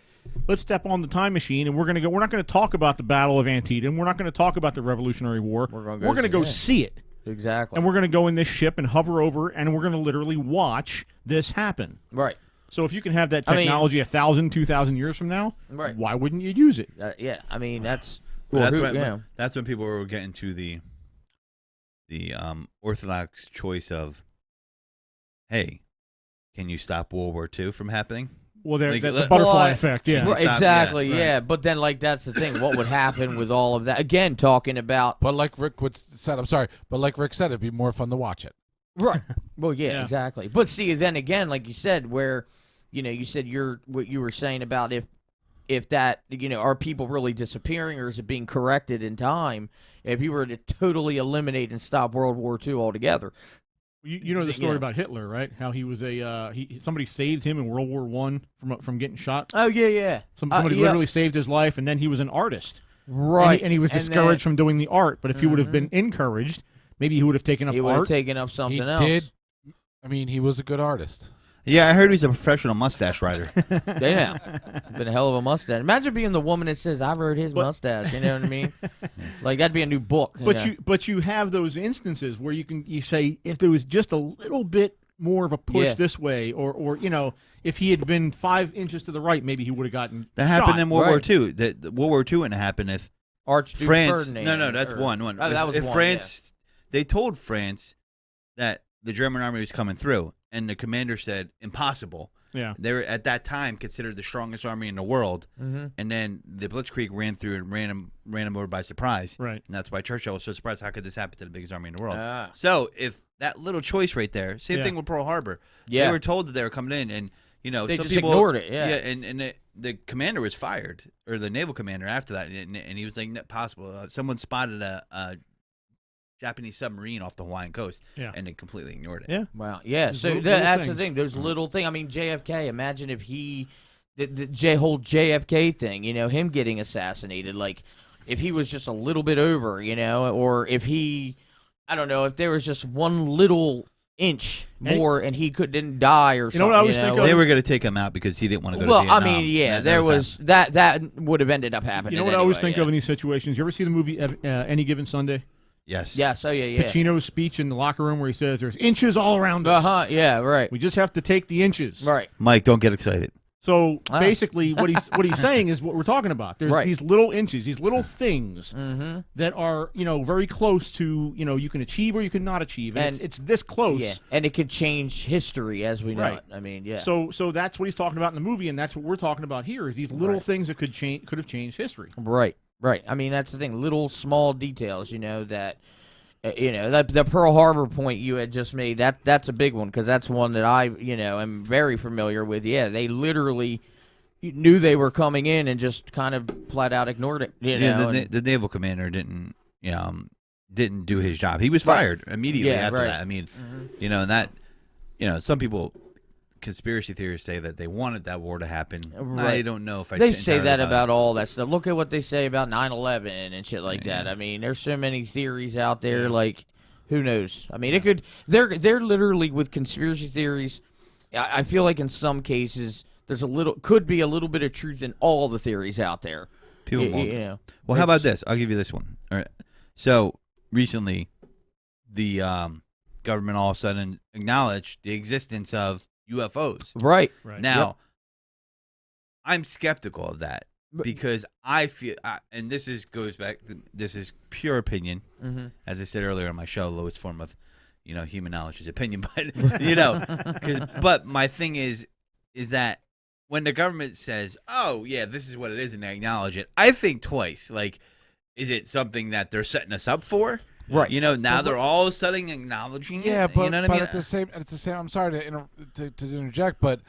let's step on the time machine and we're not going to talk about the Battle of Antietam. We're not going to talk about the Revolutionary War. We're going to go see it. Exactly. And we're going to go in this ship and hover over, and we're going to literally watch this happen. Right. So if you can have that technology 1,000, 2,000 years from now, why wouldn't you use it? Yeah, I mean that's that's when people were getting to the orthodox choice of, hey, can you stop World War II from happening? Well, the butterfly effect, yeah. Right, exactly, yeah. But then, that's the thing. What would happen with all of that? Again, talking about. But like Rick said, I'm sorry, but like Rick said, it'd be more fun to watch it. Right. Well, yeah, exactly. But see, then again, like you said, where, you said what you were saying about if that, are people really disappearing or is it being corrected in time? If you were to totally eliminate and stop World War II altogether. You know the story about Hitler, right? How he was somebody saved him in World War I from getting shot. Oh yeah. Somebody literally saved his life, and then he was an artist, right? And he was discouraged from doing the art. But if he would have been encouraged, maybe he would have taken up art. He would have taken up something else. Did. I mean, he was a good artist. Yeah, I heard he's a professional mustache rider. Yeah, been a hell of a mustache. Imagine being the woman that says, "I rode his mustache." You know what I mean? Like that'd be a new book. But you have those instances where you say if there was just a little bit more of a push this way, or if he had been 5 inches to the right, maybe he would have gotten. That happened shot. in World War II. The World War II wouldn't happen if Archduke France. Ferdinand. No, that's one. Oh, that was if one, France, they told France that the German army was coming through, and the commander said impossible. Yeah, they were at that time considered the strongest army in the world, and then the Blitzkrieg ran through and ran them over by surprise. Right, and that's why Churchill was so surprised. How could this happen to the biggest army in the world? So if that little choice right there, same thing with Pearl Harbor. They were told that they were coming in, and they some just people ignored it. Yeah, and the commander was fired, or the naval commander after that, and he was like, "Not possible." Someone spotted a Japanese submarine off the Hawaiian coast, and they completely ignored it. Yeah. Wow. Yeah. Those So little that's things. the thing. Those little things. I mean, JFK. Imagine if the whole JFK thing. Him getting assassinated. Like, if he was just a little bit over. Or if I don't know. If there was just one little inch more and he didn't die or something. Know what I was thinking? They were going to take him out because he didn't want to go to Vietnam. Well, I mean, yeah, that would have ended up happening. You know what I always think of in these situations? You ever see the movie Any Given Sunday? Yes. Yes. Oh, yeah. Pacino's speech in the locker room where he says, "There's inches all around us." Yeah. Right. We just have to take the inches. Right. Mike, don't get excited. So basically, what he's saying is what we're talking about. There's these little inches, these little things that are very close to you can achieve or you can not achieve, and it's this close. Yeah, and it could change history as we know it. I mean, yeah. So that's what he's talking about in the movie, and that's what we're talking about here. Is these little things that could have changed history. Right. Right. I mean, that's the thing. Little small details, that. The Pearl Harbor point you had just made, that's a big one because that's one that I, am very familiar with. Yeah, they literally knew they were coming in and just kind of flat out ignored it. The naval commander didn't do his job. He was fired immediately after that. I mean, and that, some people, conspiracy theorists say that they wanted that war to happen. I don't know if they say that about all that stuff. Look at what they say about 9/11 and shit like that. I mean, there's so many theories out there. Like, who knows? I mean, it could. They're literally with conspiracy theories. I feel like in some cases there's could be a little bit of truth in all the theories out there. People won't. Well, how about this? I'll give you this one. All right. So recently, the government all of a sudden acknowledged the existence of UFOs. Right. Now, I'm skeptical of that because I feel, and goes back. This is pure opinion, as I said earlier on my show. Lowest form of, human knowledge is opinion. But but my thing is that when the government says, "Oh yeah, this is what it is," and they acknowledge it, I think twice. Like, is it something that they're setting us up for? Right. You know, now they're all of a sudden acknowledging it. Yeah, but, you know what I mean? at the same, I'm sorry to interject, but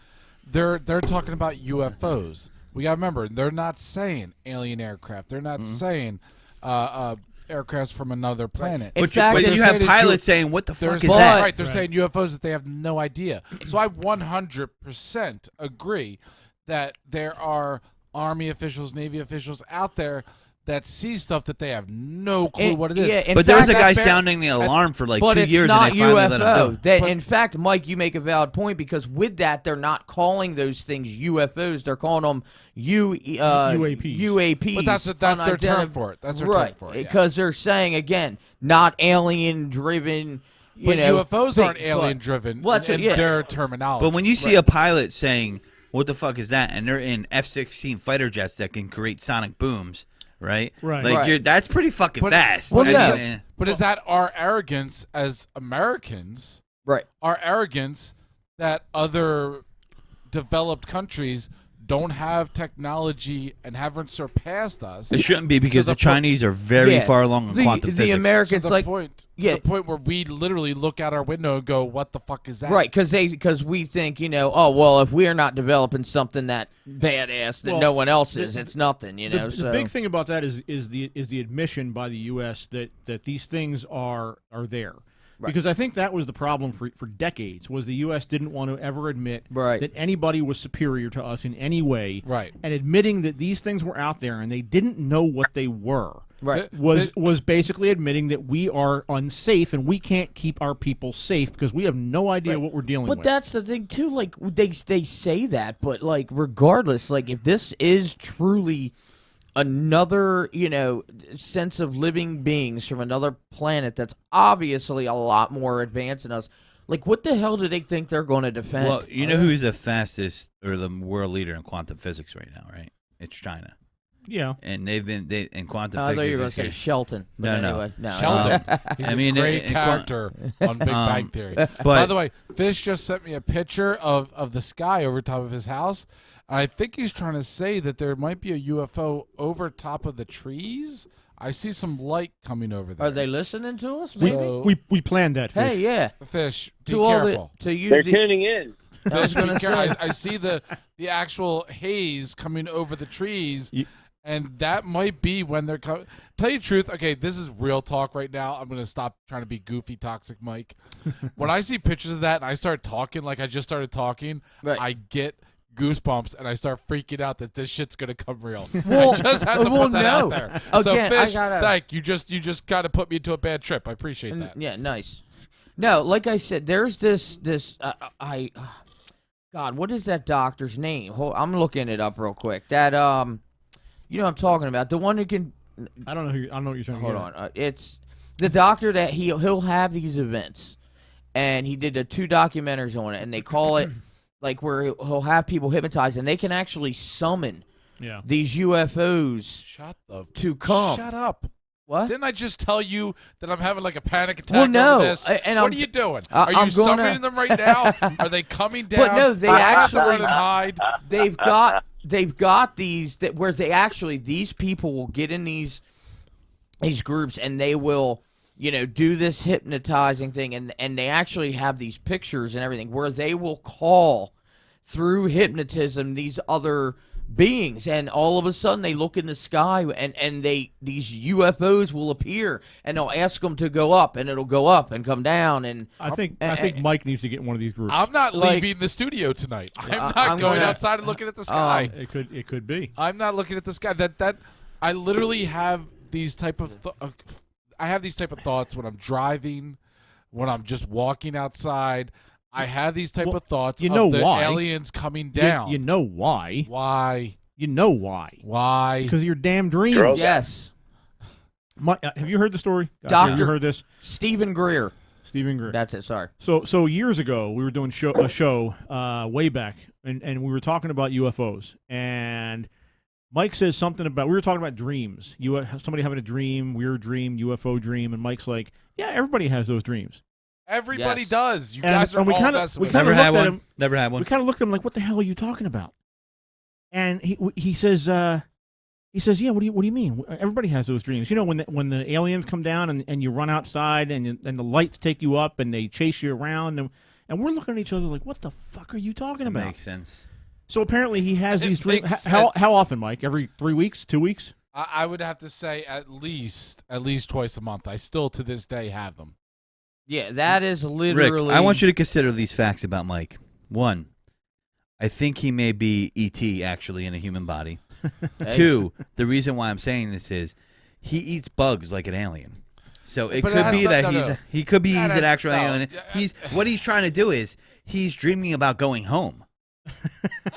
they're talking about UFOs. We got to remember, they're not saying alien aircraft. They're not saying aircrafts from another planet. But you have pilots saying, "What the fuck is that?" Right, they're saying UFOs that they have no idea. So I 100% agree that there are Army officials, Navy officials out there that see stuff that they have no clue what it is. Yeah, but there was a guy sounding the alarm for like 2 years, and they finally let him do it. In fact, Mike, you make a valid point, because with that, they're not calling those things UFOs. They're calling them UAPs. But that's their term for it. That's their term for it. Because they're saying, again, not alien-driven. But UFOs aren't alien-driven in their terminology. But when you see a pilot saying, "What the fuck is that?" and they're in F-16 fighter jets that can create sonic booms. Right. Like that's pretty fucking fast. But is that our arrogance as Americans? Right. Our arrogance that other developed countries don't have technology and haven't surpassed us. It shouldn't be, because the Chinese are very far along in quantum physics. The Americans, to the point where we literally look out our window and go, "What the fuck is that?" Right, because we think, oh well, if we are not developing something that badass that no one else is, it's nothing, The big thing about that is the admission by the U.S. that these things are there. Right. Because I think that was the problem for decades, was the U.S. didn't want to ever admit that anybody was superior to us in any way. Right. And admitting that these things were out there and they didn't know what they were was basically admitting that we are unsafe and we can't keep our people safe because we have no idea what we're dealing with. But that's the thing, too. Like, they say that, but, like, regardless, like, if this is truly another, sense of living beings from another planet that's obviously a lot more advanced than us, like, what the hell do they think they're going to defend? Well, you know who's the fastest or the world leader in quantum physics right now, right? It's China. Yeah. And they've been in quantum physics. I thought you were going to say Shelton. No. Sheldon. He's a great character on Big Bang Theory. By the way, Fish just sent me a picture of the sky over top of his house. I think he's trying to say that there might be a UFO over top of the trees. I see some light coming over there. Are they listening to us? Maybe? We planned that, Fish. Hey, yeah. Fish, be careful. They're tuning in. Fish, I see the actual haze coming over the trees, and that might be when they're coming. Tell you the truth, okay, this is real talk right now. I'm going to stop trying to be goofy, toxic Mike. When I see pictures of that and I start talking like I just started talking, I get goosebumps and I start freaking out that this shit's gonna come real. Well, I just had to put that out there. Again, so Fish, thank you. You just kind of put me into a bad trip. I appreciate that. Yeah, nice. No, like I said, there's this God, what is that doctor's name? I'm looking it up real quick. That what I'm talking about, the one who can. I don't know what you're talking about. Hold on, it's the doctor that he'll have these events, and he did 2 documentaries on it, and they call it. Like, where he'll have people hypnotized, and they can actually summon these UFOs to come. Shut up. What? Didn't I just tell you that I'm having like a panic attack over this? What are you doing? Are you summoning them right now? Are they coming down? But no, they actually run and hide. They've got these where these people will get in these groups, and they will do this hypnotizing thing, and they actually have these pictures and everything where they will call through hypnotism these other beings, and all of a sudden they look in the sky and these UFOs will appear, and they'll ask them to go up, and it'll go up and come down. And I think Mike needs to get in one of these groups. I'm not leaving the studio tonight. I'm going outside and looking at the sky. It could be. I'm not looking at the sky. That I literally have these type of thoughts when I'm driving, when I'm just walking outside. I have these type of thoughts of the aliens coming down. You know why? Why? You know why? Why? Because of your damn dreams. Gross. Yes. Have you heard the story? Doctor, have you heard this? Stephen Greer. That's it. Sorry. So years ago, we were doing a show way back, and we were talking about UFOs, and Mike says something about, we were talking about dreams. Somebody having a dream, weird dream, UFO dream, and Mike's like, yeah, everybody has those dreams. Everybody does. You guys are all messing with Never had one. Never had one. We kind of looked at him like, what the hell are you talking about? And he says, He says, yeah, what do you mean? Everybody has those dreams. You know, when the aliens come down and you run outside and the lights take you up and they chase you around and we're looking at each other like, what the fuck are you talking about? Makes sense. So apparently he has these dreams. How often, Mike? Every 3 weeks? 2 weeks? I would have to say at least twice a month. I still to this day have them. Yeah, that is literally. Rick, I want you to consider these facts about Mike. 1, I think he may be E.T. actually in a human body. 2, the reason why I'm saying this is he eats bugs like an alien. So it could be that he could be he's an actual alien. What he's trying to do is he's dreaming about going home.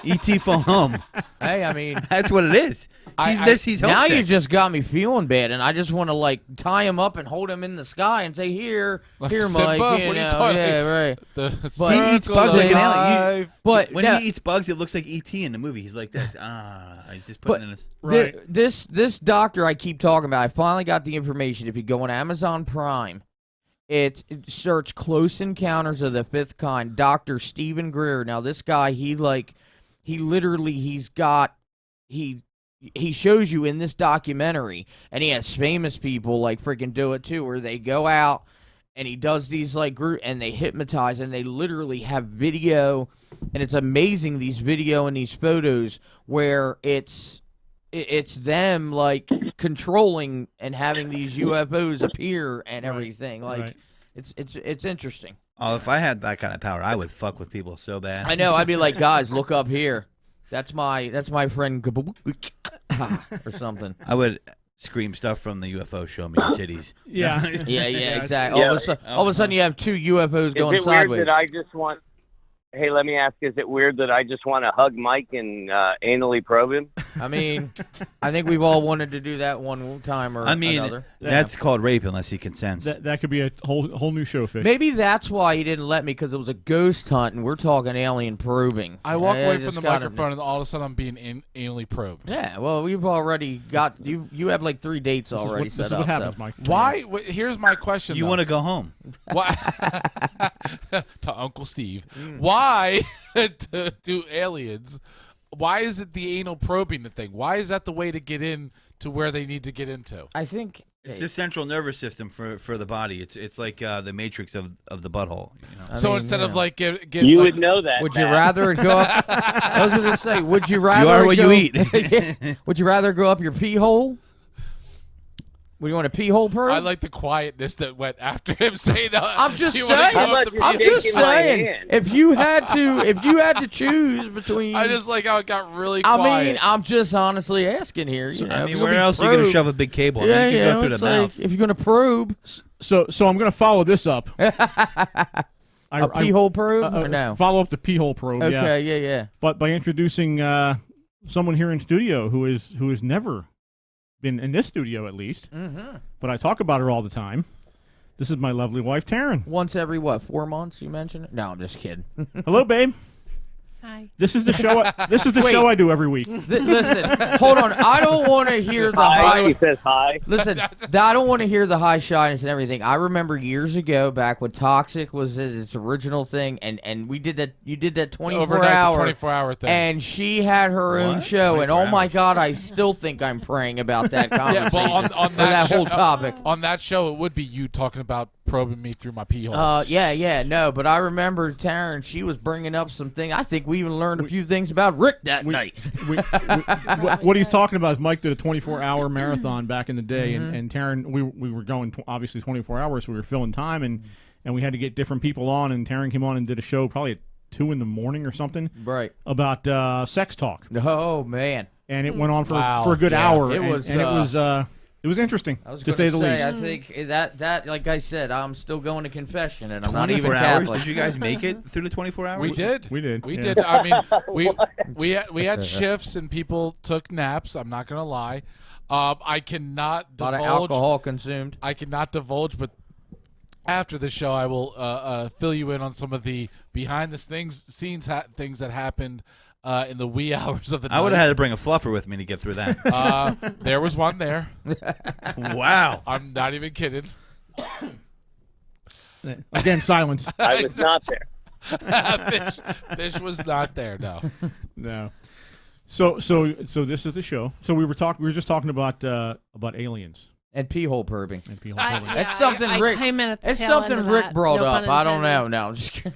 E.T. phone home. Hey, I mean, that's what it is. He's now homesick. you just got me feeling bad, and I just want to like tie him up and hold him in the sky and say, "Here, Mike." What are you talking? Yeah, right. But he eats bugs like an alien. But when he eats bugs, it looks like E.T. in the movie. He's like this. He's just putting in his. Right. This doctor I keep talking about. I finally got the information. If you go on Amazon Prime, it search Close Encounters of the Fifth Kind. Dr. Stephen Greer. Now this guy, he shows you in this documentary, and he has famous people like freaking do it too, where they go out and he does these like group and they hypnotize and they literally have video, and it's amazing, these video and these photos where it's them like controlling and having these UFOs appear and everything. Like it's interesting. Oh, if I had that kind of power, I would fuck with people so bad. I know. I'd be like, guys, look up here. That's my friend or something. I would scream stuff from the UFO. Show me your titties. Yeah, exactly. All of a sudden, you have 2 UFOs going Is it sideways. weird that I just want? Hey, let me ask: is it weird that I just want to hug Mike and anally probe him? I mean, I think we've all wanted to do that one time or another. That's called rape unless he consents. That could be a whole new show, Fish. Maybe that's why he didn't let me, because it was a ghost hunt, and we're talking alien probing. I walk away from the microphone, and all of a sudden I'm being anally probed. Yeah, well, we've already got you. You have like 3 dates already set up. This is what happens, Mike. Why? Here's my question. You want to go home? Why? To Uncle Steve. Why do aliens? Why is it the anal probing the thing? Why is that the way to get in to where they need to get into? I think it's the central nervous system for the body. It's like the matrix of the butthole. You know? So instead of like get you like, would know that. Would you rather go up? I was going to say, would you rather? You are what you eat. Would you rather go up your pee hole? Would you want a pee hole probe? I like the quietness that went after him saying. I'm just saying. If you had to choose between, I just like how it got really quiet. I mean, I'm just honestly asking here. You know, I mean, where else are you gonna shove a big cable? Yeah, I mean, you can go through the mouth. If you're gonna probe, so I'm gonna follow this up. A pee hole probe or no? Follow up the pee hole probe. Okay, yeah. But by introducing someone here in studio who has never been in this studio, at least. Mm-hmm. But I talk about her all the time. This is my lovely wife, Taryn. Once every 4 months? You mentioned it? No, I'm just kidding. Hello, babe. Hi. This is the show. This is the show I do every week. Listen, hold on. I don't want to hear the high. He says hi. Listen, I don't want to hear the high shyness and everything. I remember years ago, back when Toxic was its original thing, and we did that. You did that 24-hour thing, and she had her own show. And oh my God, I still think I'm praying about that conversation. Yeah, but on that whole topic. On that show, it would be you talking about probing me through my pee hole. No, but I remember Taryn. She was bringing up some things. I think we even learned a few things about Rick that night. What he's talking about is Mike did a 24-hour marathon back in the day, and Taryn, we were going obviously 24 hours, so we were filling time, and we had to get different people on, and Taryn came on and did a show probably at 2 in the morning or something, right? About sex talk. Oh man! And it went on for a good hour. It was interesting, to say the least. I think that, like I said, I'm still going to confession, and I'm not 24 even hours? Catholic. Did you guys make it through the 24 hours? We did. We did. I mean, we had shifts and people took naps. I'm not gonna lie. I cannot divulge. A lot of alcohol consumed. I cannot divulge, but after the show, I will fill you in on some of the behind the scenes things that happened. In the wee hours of the night. I would have had to bring a fluffer with me to get through that. There was one there. Wow. I'm not even kidding. Again, silence. I was not there. Fish was not there, no. No. So this is the show. So we were just talking about aliens and pee hole probing. That's something Rick. It's something Rick brought up. I don't know. No, I'm just kidding.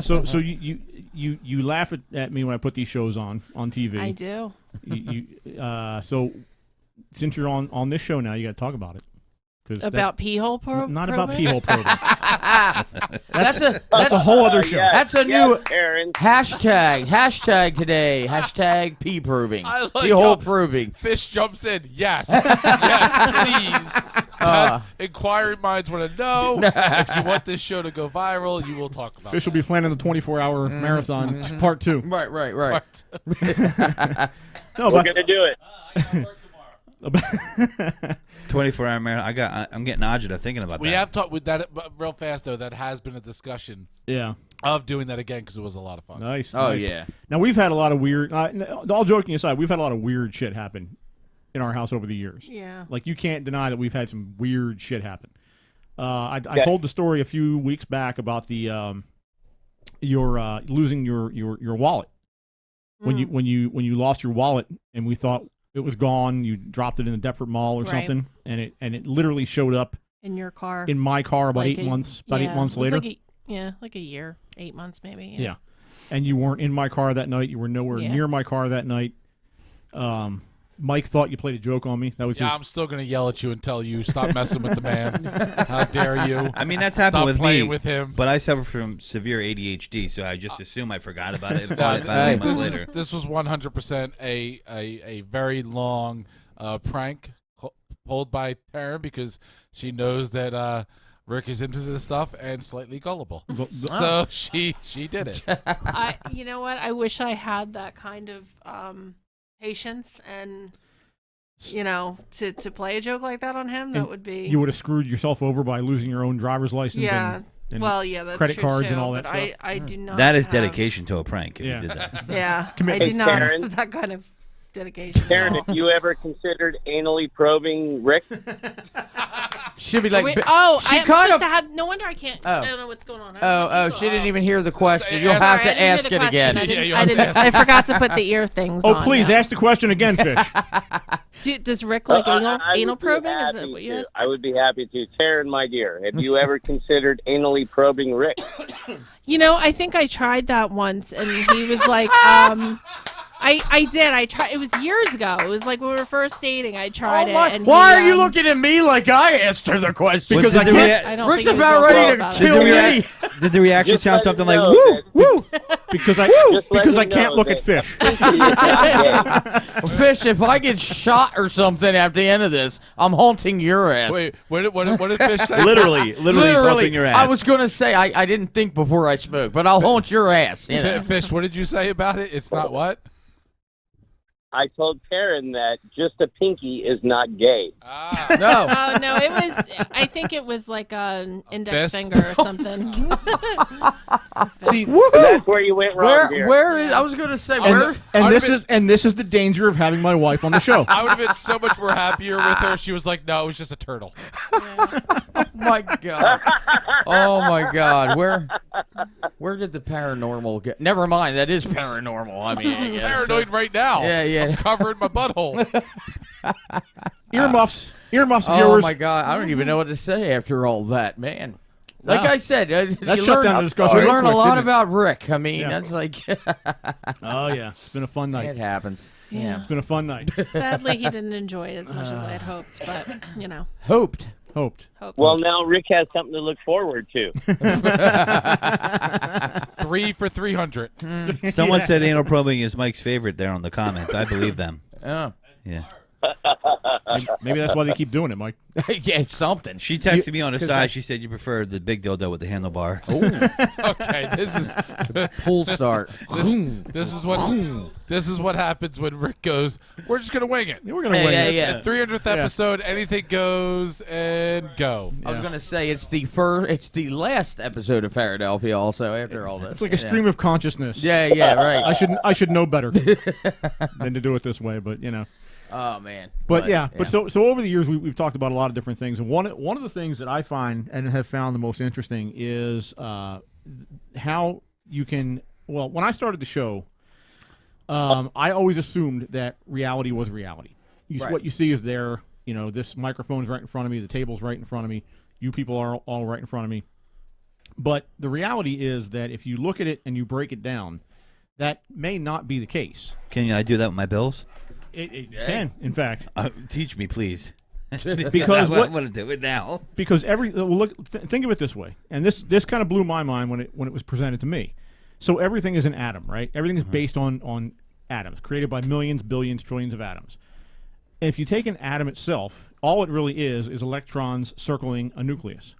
So you laugh at me when I put these shows on TV. I do. So since you're on this show now, you got to talk about it. About pee hole probing? Not about pee hole probing. That's a whole other show. That's a new Aaron. hashtag today. Hashtag pee probing. Pee hole probing. Fish jumps in. Yes. Yes, please. Inquiring minds want to know. If you want this show to go viral, you will talk about it. Fish will be planning the 24-hour marathon part 2. Right. No, We're going to do it. 24-hour marathon. I'm getting agita thinking about that. We have talked with that real fast though. That has been a discussion. Yeah. Of doing that again because it was a lot of fun. Nice. Oh nice. yeah. Now we've had a lot of weird. All joking aside, we've had a lot of weird shit happen in our house over the years. Yeah. Like you can't deny that we've had some weird shit happen. I told the story a few weeks back about the your losing your wallet when you lost your wallet and we thought it was gone. You dropped it in the Deptford Mall or something, and it literally showed up in your car. In my car about 8 months. About 8 months later. Like a year, 8 months maybe. Yeah. And you weren't in my car that night. You were nowhere near my car that night. Mike thought you played a joke on me. That was I'm still gonna yell at you and tell you stop messing with the man. How dare you? I mean, that's happened Stop with playing me. With him. But I suffer from severe ADHD, so I just assume I forgot about it. And thought 8 months later. This was 100% a very long prank pulled by Taryn because she knows that Rick is into this stuff and slightly gullible. So she did it. You know what? I wish I had that kind of patience and to play a joke like that on him. That would be. You would have screwed yourself over by losing your own driver's license. Yeah. And that's credit true cards too, and all that stuff. I do not. That is have... dedication to a prank. If you did that. Yeah. I do not Karen. have that kind of dedication. Karen, have you ever considered anally probing Rick? She'll be like, I'm she supposed to have. No wonder I can't. I don't know what's going on. She didn't even hear the question. You'll have to ask it again. I forgot to put the ear things on. Oh, please ask the question again, Fish. Does Rick like anal probing? Is that what you asked? I would be happy to. Taryn, my dear, have you ever considered anally probing Rick? I think I tried that once, and he was like, I did. I tried. It was years ago. It was like when we were first dating. I tried it. And why are you looking at me like I asked her the question? Because Rick's about ready to kill me. Did the reaction sound something like "woo, woo"? Because I can't look at Fish. Fish, if I get shot or something at the end of this, I'm haunting your ass. Wait, what did Fish say? Literally haunting your ass. I was gonna say I didn't think before I spoke, but I'll haunt your ass. Fish, what did you say about it? It's not what? I told Karen that just a pinky is not gay. No. Oh no, it was. I think it was like an index finger or something. See, that's where you went wrong. Where is? I was going to say where. And this is the danger of having my wife on the show. I would have been so much more happier with her. She was like, "No, it was just a turtle." Oh my god! Oh my god! Where did the paranormal get? Never mind. That is paranormal. I mean, I'm paranoid right now. Yeah. I'm covering my butthole. Earmuffs, viewers. Oh my god! I don't even know what to say after all that, man. Like I said, that shut down the discussion. You learn a lot about Rick. I mean, that's like. Oh yeah, it's been a fun night. It happens. Yeah, it's been a fun night. Sadly, he didn't enjoy it as much as I had hoped, but Hoped. Well, now Rick has something to look forward to. 3 for 300. Someone said anal probing is Mike's favorite there on the comments. I believe them. Oh. Yeah. Maybe that's why they keep doing it, Mike. Yeah, it's something. She texted me on the side. She said you prefer the big dildo with the handlebar. Okay, this is pull start. This is what happens when Rick goes. We're just gonna wing it. We're gonna wing it. Yeah. 300th episode. Anything goes and go. I was gonna say it's the last episode of Paradelphia. Also, after all this, it's like a stream of consciousness. Yeah, right. I should know better than to do it this way, but Oh man! But so over the years we've talked about a lot of different things, and one of the things that I find and have found the most interesting is how you can. Well, when I started the show, I always assumed that reality was reality. Right. What you see is there. You know, this microphone's right in front of me. The table's right in front of me. You people are all right in front of me. But the reality is that if you look at it and you break it down, that may not be the case. Can I do that with my bills? It can, in fact. Teach me, please. Because I want to do it now. Because think of it this way, and this kind of blew my mind when it was presented to me. So everything is an atom, right? Everything is based on atoms, created by millions, billions, trillions of atoms. And if you take an atom itself, all it really is electrons circling a nucleus.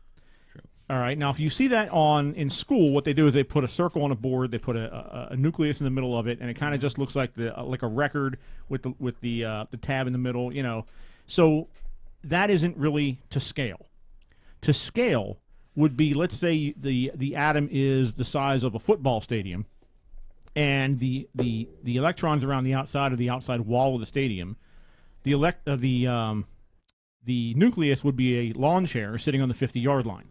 True. All right. Now, if you see that in school, what they do is they put a circle on a board, they put a nucleus in the middle of it, and it kind of just looks like like a record with the tab in the middle. You know, so that isn't really to scale. To scale would be, let's say the atom is the size of a football stadium, and the electrons around the outside wall of the stadium. The nucleus would be a lawn chair sitting on the 50-yard line.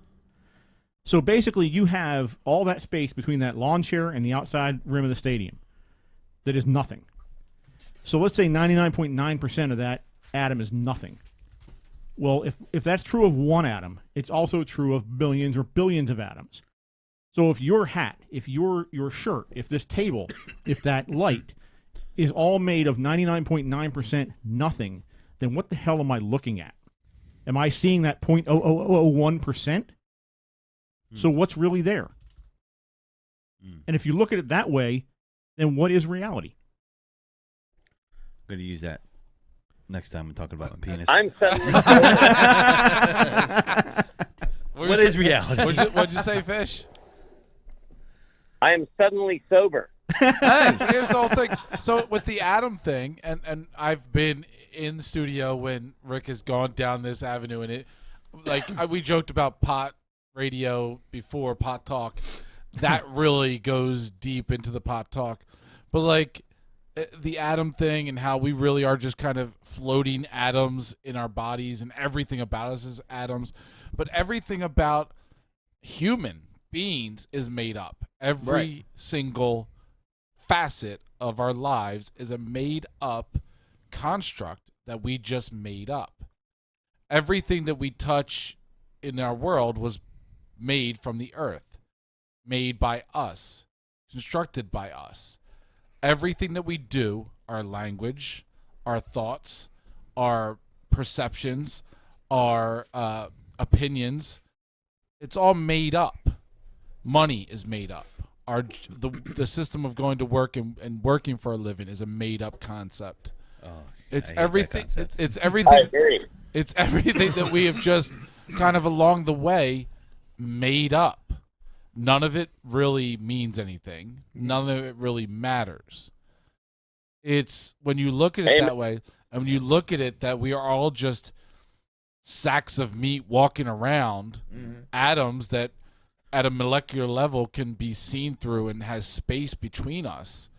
So basically, you have all that space between that lawn chair and the outside rim of the stadium that is nothing. So let's say 99.9% of that atom is nothing. Well, if that's true of one atom, it's also true of billions or billions of atoms. So if your hat, if your shirt, if this table, if that light is all made of 99.9% nothing, then what the hell am I looking at? Am I seeing that 0.00001%? So what's really there? And if you look at it that way, then what is reality? I'm going to use that next time we're talking about my penis. I'm suddenly What is reality? What'd you say, Fish? I am suddenly sober. Hey, here's the whole thing. So with the atom thing, and I've been in the studio when Rick has gone down this avenue, and we joked about pot radio before, pot talk. That really goes deep into the pot talk. But like the atom thing and how we really are just kind of floating atoms in our bodies, and everything about us is atoms. But everything about human beings is made up. Every single facet of our lives is a made-up construct that we just made up. Everything that we touch in our world was made from the earth, made by us, constructed by us. Everything that we do, our language, our thoughts, our perceptions, our opinions, it's all made up. Money is made up. The system of going to work and working for a living is a made up concept. It's everything. It's everything. I agree. It's everything that we have just kind of along the way made up. None of it really means anything. None of it really matters. It's when you look at it that way, and when you look at it that we are all just sacks of meat walking around, atoms that at a molecular level can be seen through and has space between us.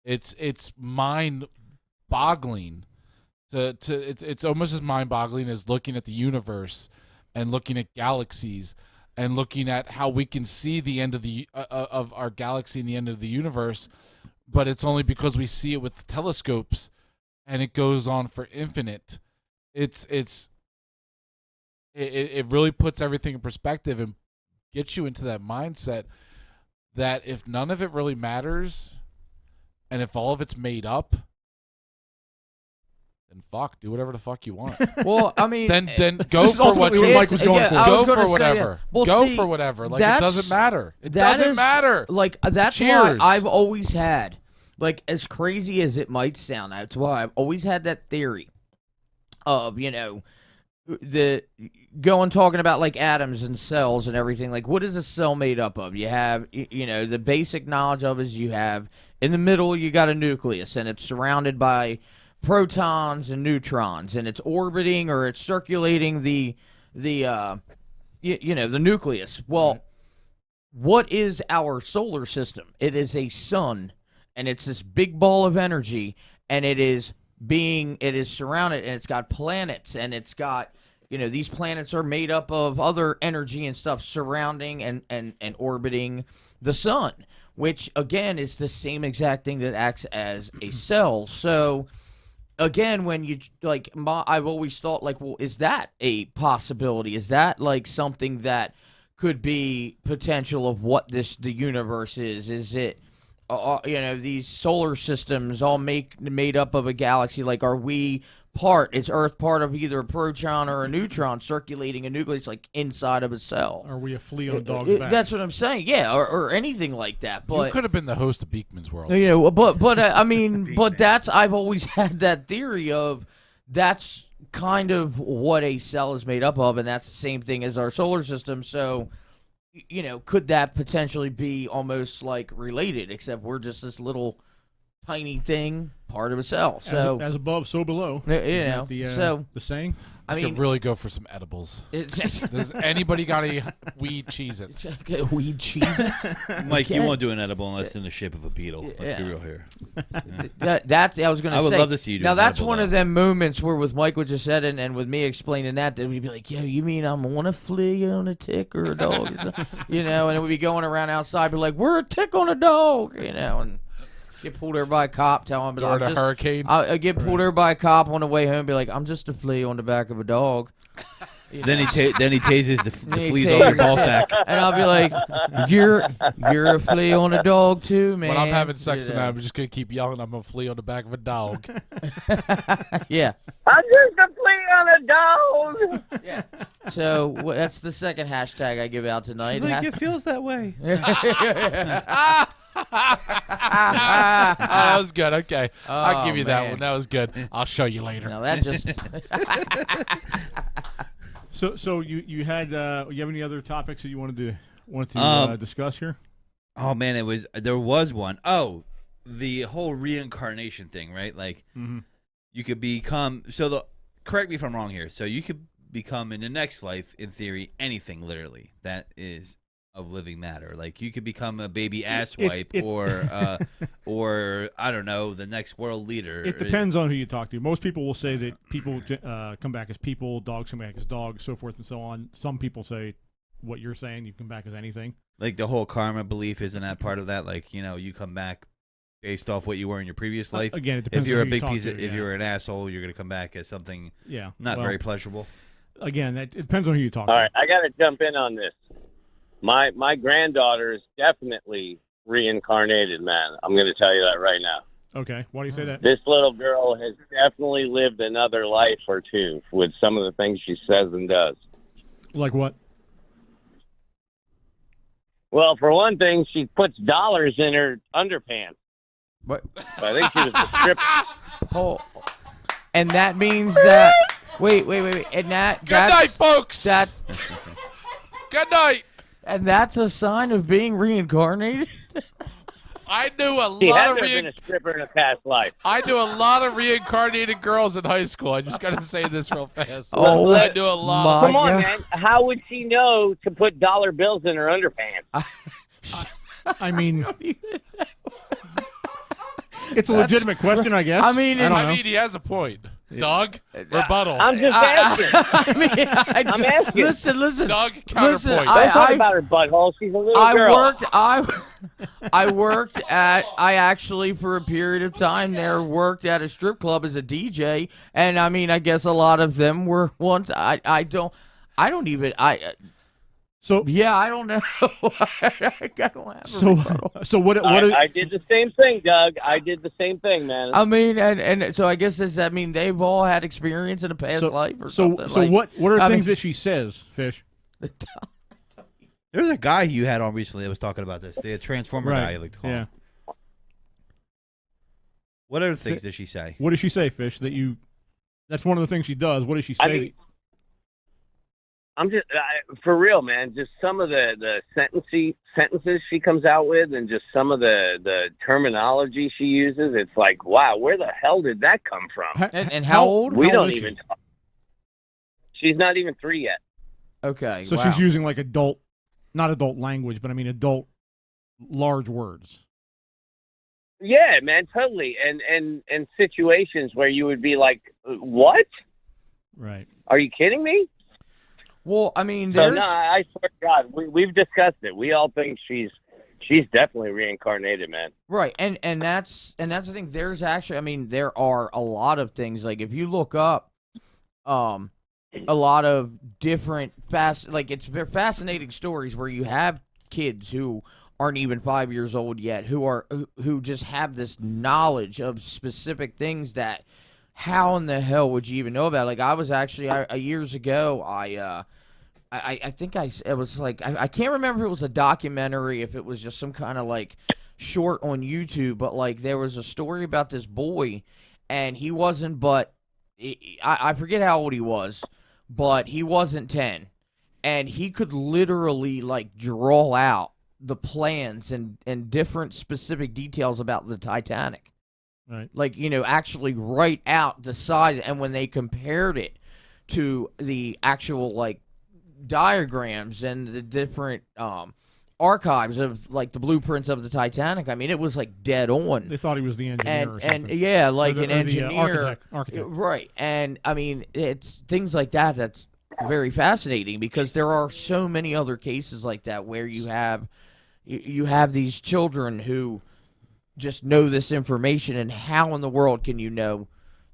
It's mind-boggling. It's almost as mind-boggling as looking at the universe and looking at galaxies and looking at how we can see the end of of our galaxy and the end of the universe, but it's only because we see it with telescopes, and it goes on for infinite. It really puts everything in perspective and gets you into that mindset that if none of it really matters, and if all of it's made up, then do whatever the fuck you want. Well, I mean, then go for what Mike was going for. Go for whatever. Well, go for whatever. Like, it doesn't matter. It doesn't matter. Like, that's why I've always had, like, as crazy as it might sound, that's why I've always had that theory of, talking about like atoms and cells and everything. Like, what is a cell made up of? You have, the basic knowledge of is you have in the middle you got a nucleus, and it's surrounded by protons and neutrons, and it's orbiting or it's circulating the nucleus. Well, what is our solar system? It is a sun, and it's this big ball of energy, and it is surrounded, and it's got planets, and it's got, these planets are made up of other energy and stuff surrounding and orbiting the sun. which again is the same exact thing that acts as a cell. So again, when you I've always thought like, well, is that a possibility? Is that like something that could be potential of what the universe is? Is it, these solar systems all made up of a galaxy? Like, are we is Earth part of either a proton or a neutron circulating a nucleus like inside of a cell? Are we a flea on a dog's back? That's what I'm saying. Yeah, or anything like that. But you could have been the host of Beekman's World. I mean, but I've always had that theory of that's kind of what a cell is made up of, and that's the same thing as our solar system. So, could that potentially be almost like related, except we're just this little tiny thing, part of a cell. So as above, so below. The saying. I mean, really go for some edibles. Does anybody got any weed Cheez-Its? Weed Cheez-Its? Mike, you won't do an edible unless it's in the shape of a beetle. Let's be real here. I was going to say. I would love to see you do now, an that's edible, one though. of them moments where with Mike, what just said, and with me explaining that we'd be like, yo, you mean I'm on a flea on a tick or a dog? And then we'd be going around outside, be like, we're a tick on a dog, and get pulled over by a cop, tell him, during a hurricane. I get pulled over by a cop on the way home, be like, I'm just a flea on the back of a dog. Then he tases the fleas on your ball sack. And I'll be like, you're a flea on a dog too, man. When I'm having sex tonight, I'm just going to keep yelling I'm a flea on the back of a dog. Yeah. I'm just a flea on a dog. Yeah. So that's the second hashtag I give out tonight. It feels that way. That was good. Okay, I'll give you that one. That was good. I'll show you later. No, that just. So you had you have any other topics that you wanted to discuss here? Oh man, there was one. Oh, the whole reincarnation thing, right? Like you could become correct me if I'm wrong here. So you could become in the next life, in theory, anything literally that is of living matter. Like you could become a baby asswipe or I don't know, the next world leader. It depends on who you talk to. Most people will say that people come back as people, dogs come back as dogs, so forth and so on. Some people say what you're saying, you come back as anything. Like the whole karma belief, isn't that part of that? Like, you come back based off what you were in your previous life. Again, it depends if you're on a who you big piece talk of, to, if you're an asshole, you're going to come back as something not very pleasurable. Again, it depends on who you talk to. All right, I got to jump in on this. My granddaughter is definitely reincarnated, man. I'm going to tell you that right now. Okay, why do you say that? This little girl has definitely lived another life or two with some of the things she says and does. Like what? Well, for one thing, she puts dollars in her underpants. What? So I think she was a stripper. Oh, and that means that. Wait. And Good night, folks. That's. Good night. And that's a sign of being reincarnated? I knew a She lot has been a stripper in a past life. I knew a lot of reincarnated girls in high school. I just got to say this real fast. Oh, I knew a lot. Come on, man. How would she know to put dollar bills in her underpants? I mean, it's a legitimate question, I guess. I mean, he has a point. Doug, rebuttal. I'm just asking. I'm asking. Listen. Doug, counterpoint. Don't talk about her butthole. She's a little girl. I actually, for a period of time there, worked at a strip club as a DJ, and I mean, I guess a lot of them were once. I don't know. I don't have so what? I did the same thing, Doug. I did the same thing, man. I mean, and so I guess does that mean they've all had experience in a past life or something? So what are things that she says, Fish? There's a guy you had on recently that was talking about this. The Transformer guy, you like to call him. What other things did she say? What does she say, Fish? That's one of the things she does. What does she say? I'm just for real, man. Just some of the sentences she comes out with, and just some of the terminology she uses. It's like, wow, where the hell did that come from? And how old? We don't even talk. She's not even 3 yet. Okay, so she's using like not adult language, but I mean adult large words. Yeah, man, totally. And situations where you would be like, what? Right. Are you kidding me? Well, I mean, I swear to God, we've discussed it. We all think she's she's definitely reincarnated, man. Right, and that's the thing. There's actually, I mean, there are a lot of things. Like if you look up, a lot of different they're fascinating stories where you have kids who aren't even 5 years old yet, who just have this knowledge of specific things that, how in the hell would you even know about? Like I was actually years ago, I think it was like I can't remember if it was a documentary, if it was just some kind of like short on YouTube, but like there was a story about this boy, and he wasn't, but I forget how old he was, but he wasn't 10, and he could literally like draw out the plans and different specific details about the Titanic. Right. Like, actually write out the size, and when they compared it to the actual like diagrams and the different archives of like the blueprints of the Titanic, I mean, it was like dead on. They thought he was the engineer or something. And yeah, like or an engineer, architect. Right. And I mean, it's things like that that's very fascinating, because there are so many other cases like that where you have these children who just know this information, and how in the world can you know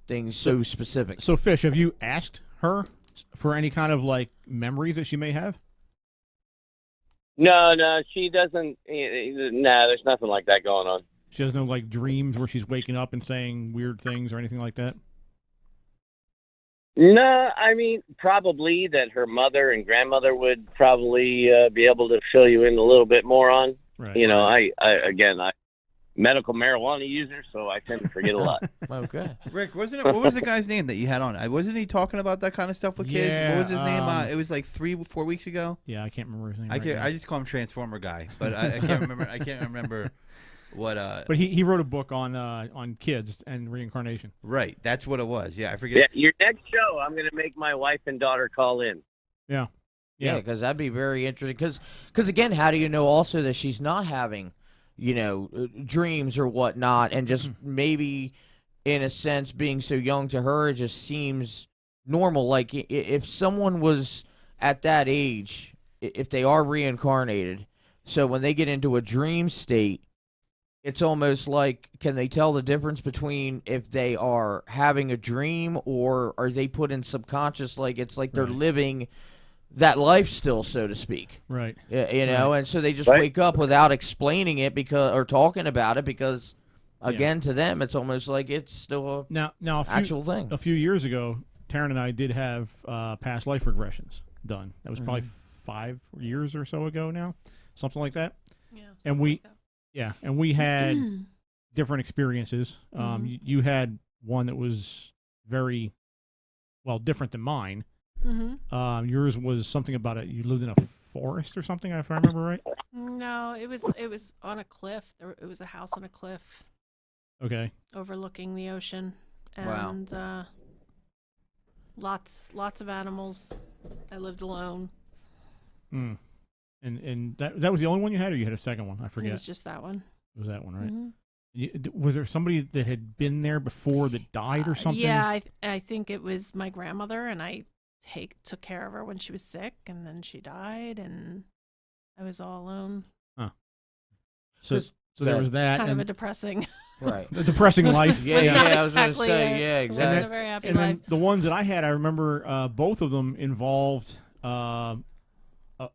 things so specific? So, Fish, have you asked her for any kind of like memories that she may have? No, she doesn't. No, there's nothing like that going on. She has no like dreams where she's waking up and saying weird things or anything like that? No, I mean, probably that her mother and grandmother would probably be able to fill you in a little bit more on. Right. I medical marijuana user, so I tend to forget a lot. Okay. Rick, what was the guy's name that you had on? Wasn't he talking about that kind of stuff with kids? Yeah, What was his name? It was like 3-4 weeks ago. Yeah, I can't remember his name. I just call him Transformer Guy, but I can't remember. I can't remember what. But he wrote a book on kids and reincarnation. Right, that's what it was. Yeah, I forget. Yeah, your next show, I'm going to make my wife and daughter call in. Yeah. Yeah, because that'd be very interesting. Because again, how do you know also that she's not having, dreams or whatnot, and just maybe, in a sense, being so young to her, it just seems normal. Like if someone was at that age, if they are reincarnated, so when they get into a dream state, it's almost like, can they tell the difference between if they are having a dream or are they put in subconscious, like it's like they're living that life still, so to speak. Right. And so they just wake up without explaining it or talking about it, because again, to them, it's almost like it's still actual thing. A few years ago, Taryn and I did have past life regressions done. That was probably 5 years or so ago now, something like that. Yeah. And we had different experiences. You had one that was very different than mine. Mm-hmm. Yours was something about you lived in a forest or something, if I remember right. No, it was on a cliff. It was a house on a cliff. Okay. Overlooking the ocean, and lots of animals. I lived alone. And that was the only one you had, or you had a second one? I forget. It was just that one. It was that one, right? Mm-hmm. Was there somebody that had been there before that died or something? Yeah, I think it was my grandmother, and I took care of her when she was sick, and then she died, and I was all alone. Huh. So there was that. It's kind of a depressing. Right. The depressing life. I was going to say, exactly. It wasn't a very happy life. Then the ones that I had, I remember both of them involved a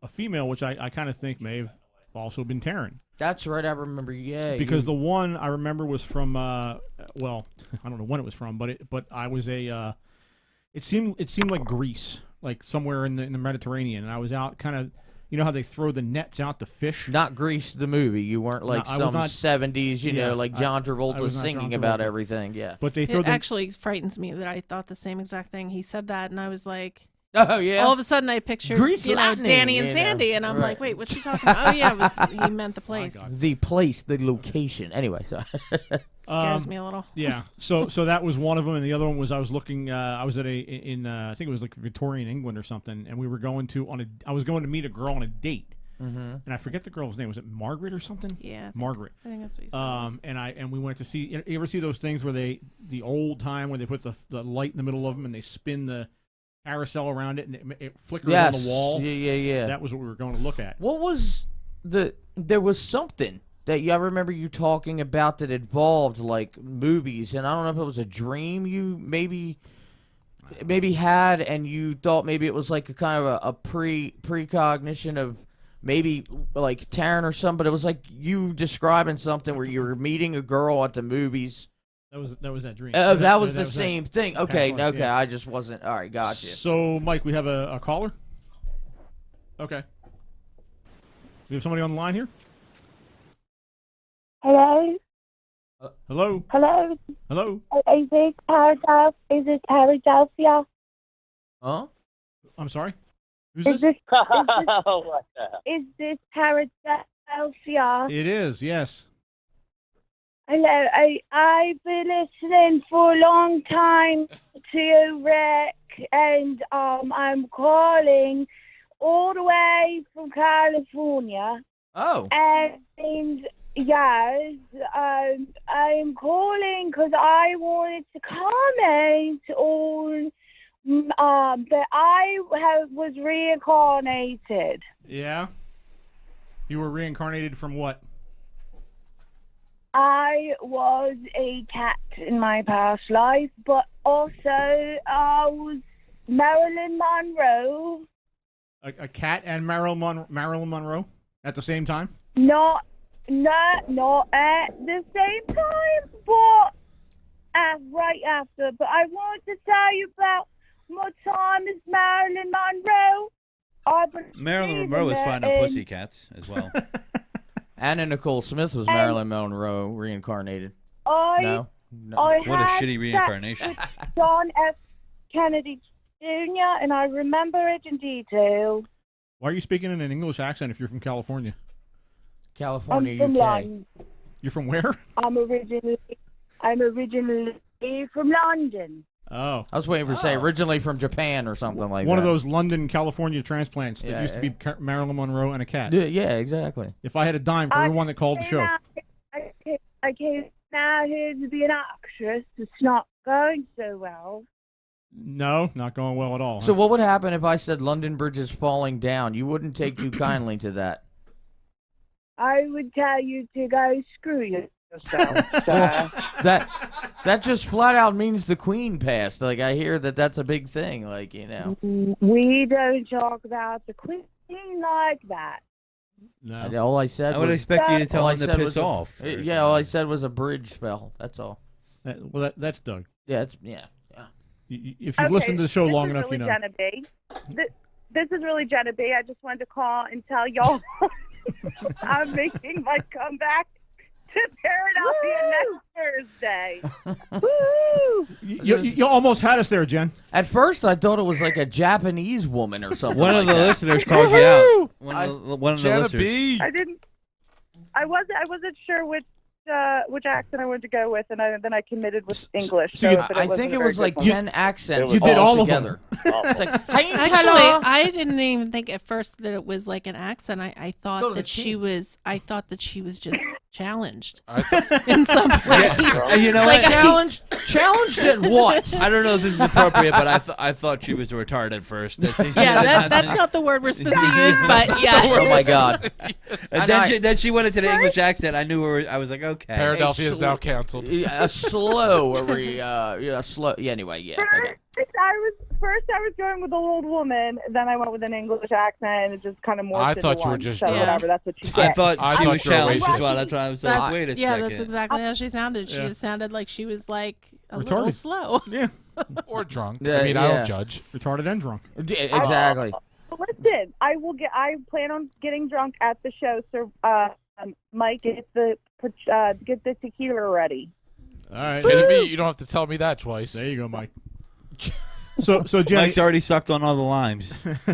female, which I kind of think may have also been Taryn. That's right, I remember. Yeah, because the one I remember was from I don't know when it was from, but I was it seemed like Greece, like somewhere in the Mediterranean, and I was out kind of. You know how they throw the nets out to fish? Not Grease the movie. You weren't like some 70s, like John Travolta singing about everything. Yeah. But they throw actually frightens me that I thought the same exact thing. He said that, and I was like, oh, yeah. All of a sudden I pictured, Danny and Sandy, and I'm like, wait, what's he talking about? Oh, yeah, he meant the place. The place, the location. Anyway, so. Scares me a little. Yeah. So that was one of them, and the other one was I was looking. I was at I think it was like Victorian England or something, and we were going to I was going to meet a girl on a date, and I forget the girl's name. Was it Margaret or something? Yeah. Margaret. I think that's what he said. And we went to see. You ever see those things where the old time where they put the light in the middle of them and they spin the carousel around it and it flickers on the wall? Yeah. That was what we were going to look at. What was there was something that I remember you talking about that involved like movies, and I don't know if it was a dream you maybe had, and you thought maybe it was like a kind of a precognition of maybe like Taryn or something, but it was like you describing something where you were meeting a girl at the movies. That was that dream. That was the same thing. Okay, Excellent, okay, yeah. I just wasn't. All right, gotcha. So, Mike, we have a caller? Okay. We have somebody on the line here? Hello? Hello? Hello? Hello? Is this Paradelphia? Huh? I'm sorry? Who's Is this? Is this Paradelphia? It is, yes. Hello, I've been listening for a long time to you, Rick, and I'm calling all the way from California. Oh. And yes, I'm calling because I wanted to comment on that I was reincarnated. Yeah? You were reincarnated from what? I was a cat in my past life, but also I was Marilyn Monroe. A cat and Marilyn Monroe at the same time? Not at the same time, but right after. But I want to tell you about my time as Marilyn Monroe. Marilyn Monroe was finding pussycats as well. Anna Nicole Smith was Marilyn Monroe reincarnated. No? What a shitty reincarnation. John F. Kennedy Jr., and I remember it in detail. Why are you speaking in an English accent if you're from California? California, I'm from UK. London. You're from where? I'm originally from London. Oh. I was waiting for say originally from Japan or something like One that. of those London, California transplants that Yeah, used to be Marilyn Monroe and a cat. Yeah, exactly. If I had a dime for everyone that called the show. I came out here to be an actress. It's not going so well. No, not going well at all. So what would happen if I said London Bridge is falling down? You wouldn't take too kindly to that. I would tell you to go screw yourself, sir. That just flat out means the Queen passed. Like I hear that's a big thing. Like We don't talk about the Queen like that. No. All I said. I would expect you to tell him to piss off. All I said was a bridge spell. That's all. That's Doug. Yeah, If you've listened to the show long enough, really you know. Jenna B. This is really Jenna B. I just wanted to call and tell y'all I'm making my comeback to Paradelphia next Thursday. Woo! You almost had us there, Jen. At first, I thought it was like a Japanese woman or something. One like of the that. listeners called you out. One of the listeners. I wasn't sure which accent I wanted to go with, and then I committed with English. I think it was like 10 accents. You did all together. of them. It's like, Actually, I didn't even think at first that it was like an accent. I thought that she was. I thought that she was just challenged in some way. You know like what? Challenged in what? I don't know if this is appropriate, but I thought she was retarded at first. That's not the word we're supposed to use, but yeah. Oh my God! And then she went into the English accent. I knew I was like, okay. Paradelphia is now canceled. A slow, slow. Yeah, anyway, yeah. Okay. First I was going with the old woman, then I went with an English accent, and it just kind of morphed I into thought you were one. just so drunk. whatever, that's what you I get. thought she was you were challenged wasted. as well. That's why I was like, wait a second. Yeah, that's exactly how she sounded. She just sounded like she was like a little Retarded. slow. Yeah. Or drunk. Yeah, I mean, I yeah. don't judge. Retarded and drunk. Exactly. Listen, I plan on getting drunk at the show, so Mike, get the tequila ready. All right. Kidding me? You don't have to tell me that twice. There you go, Mike. So Jen, Mike's already sucked on all the limes. That's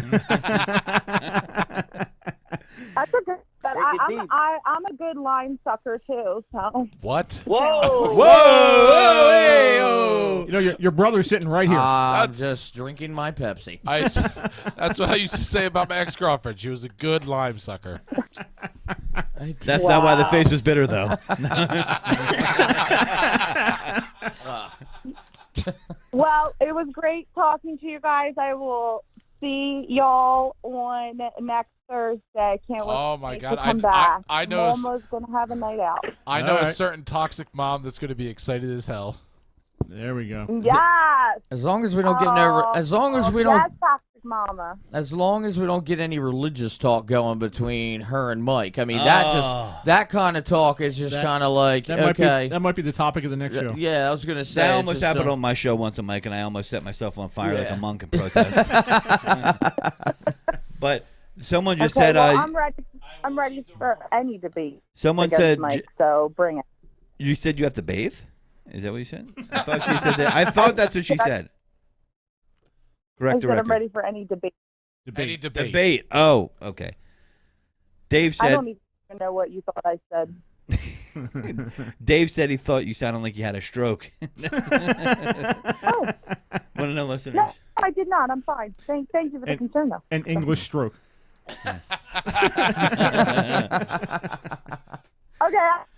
okay. But I'm a good line sucker too. So. What? Whoa! Whoa! Hey, oh. You know your brother's sitting right here. I'm just drinking my Pepsi. That's what I used to say about my ex-girlfriend. She was a good lime sucker. That's not why the face was bitter, though. Well, it was great talking to you guys. I will see y'all on next Thursday. Can't wait Oh my to God! come back. I know. I'm almost gonna have a night out. I know a certain toxic mom that's going to be excited as hell. There we go. Yes. As long as we don't get no, as long as we don't, Yes, toxic mama. as long as we don't get any religious talk going between her and Mike. I mean, that kind of talk is just kind of like that might be the topic of the next show. Yeah, I was gonna say That almost happened on my show once, Mike, and I almost set myself on fire like a monk in protest. But someone just said, well, I'm ready for any debate. Someone against said, Mike, so bring it. You said you have to bathe? Is that what you said? I thought she said that. I thought that's what she said. Correct the I said record. I'm ready for any debate. Any debate. Debate. Oh, okay. Dave I said. don't even know what you thought I said. Dave said he thought you sounded like you had a stroke. Oh. Want to know, listeners? No, I did not. I'm fine. Thank you for the concern, though. An English stroke. Okay,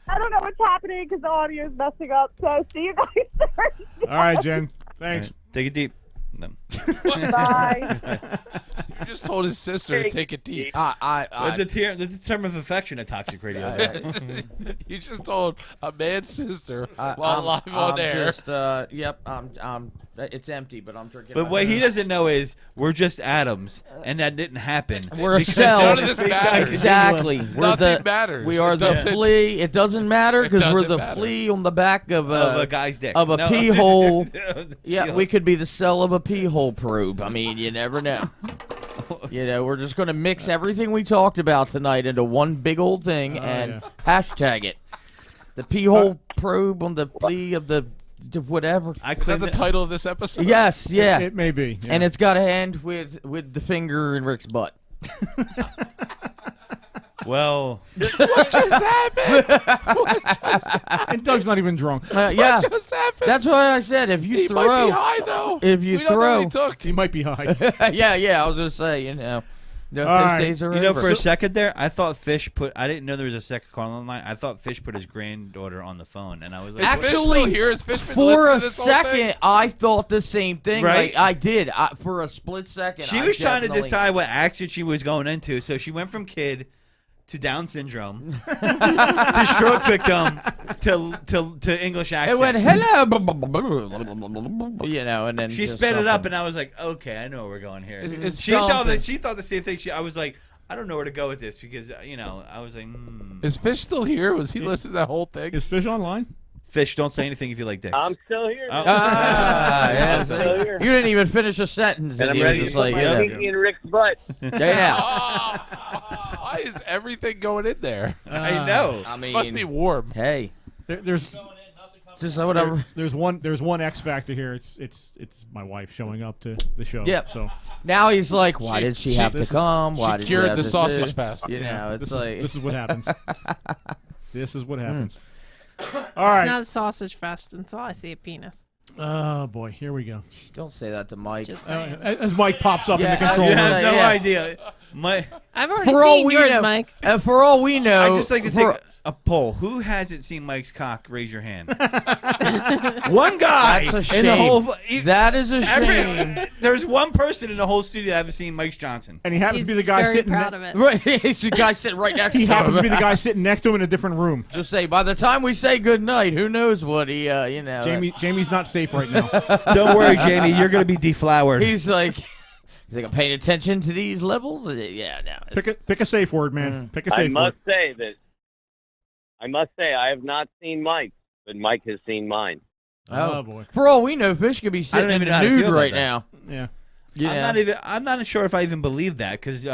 I don't know what's happening because the audio is messing up. So see you guys Thursday. All right, Jen. Thanks. Right, take it deep. No. Bye. You just told his sister to take it deep. That's a term of affection at Toxic Radio. You just told a man's sister while live on air. Just, yep. It's empty, but I'm drinking. But what he doesn't know is we're just atoms, and that didn't happen. We're a cell. None of this matters. Exactly. Nothing matters. We are the flea. It doesn't matter because we're the matter. flea on the back of a guy's dick. Of a No. pee hole. Yeah, Pee we could be the cell of a pee hole probe. I mean, you never know. You know, we're just going to mix everything we talked about tonight into one big old thing and hashtag it. The pee hole probe on the flea of the whatever. Is that the title of this episode? Yes, yeah. It may be. Yeah. And it's got to end with the finger in Rick's butt. Well, what just happened? And Doug's not even drunk. Yeah, What just happened? that's why I said if you He throw, might be high though. if you we don't know what he throw, took. He might be high. yeah. I was gonna say, you know, those right. days are you know, over. for a second there, I thought Fish put. I didn't know there was a second call on the line. I thought Fish put his granddaughter on the phone, and I was like, Is Fish still here? Is Fish been for listening a to this whole thing? second, I thought the same thing. Right? Like, I did. For a split second, She I was trying to definitely- decide what action she was going into, so she went from kid to Down syndrome to stroke victim to English accent. It went hello, you know, and then She just sped it up, something. and I was like, okay, I know where we're going here. It's She thought something. the same thing. I was like, I don't know where to go with this because I was like, Is Fish still here? Was he listening to that whole thing? Is Fish online? Fish, don't say anything if you like dicks. I'm still here. Oh. Yeah, still see? here. You didn't even finish a sentence, And I'm you ready were to just put like, my you know. pinky in Rick's butt. Why is everything going in there? I know. I mean, Must be warm. Hey, There's just whatever. there's one X factor here. It's my wife showing up to the show. Yep. So Now he's like, why She- did she she- have to this is- come? she Why did cured you have the to sausage sit? fest. You know, it's this is what happens. This is what happens. All It's right. not a sausage fest until I see a penis. Oh boy, here we go. Don't say that to Mike. Just saying. As Mike pops up Yeah, in the control You room. have no Yeah. idea. I've already For all seen we yours, know, Mike. for all we know, I just like to for- take a poll. Who hasn't seen Mike's cock? Raise your hand. One guy That's a in shame. the whole. That is a shame. There's one person in the whole studio that haven't seen Mike Johnson. And he happens to be the He's guy very sitting. proud of it. Right, he's the guy sitting right next He to him. happens to be the guy sitting next to him in a different room. Just say, by the time we say good night, who knows what he, you know. Jamie's not safe right now. Don't worry, Jamie. You're going to be deflowered. He's like, I'm paying attention to these levels. Yeah, no. Pick a safe word, man. Pick a I safe word. must say I have not seen Mike, but Mike has seen mine. Oh boy. For all we know, Fish could be I sitting don't in even know the how to nude feel about right that. now. Yeah. Yeah. I'm not sure if I even believe that because,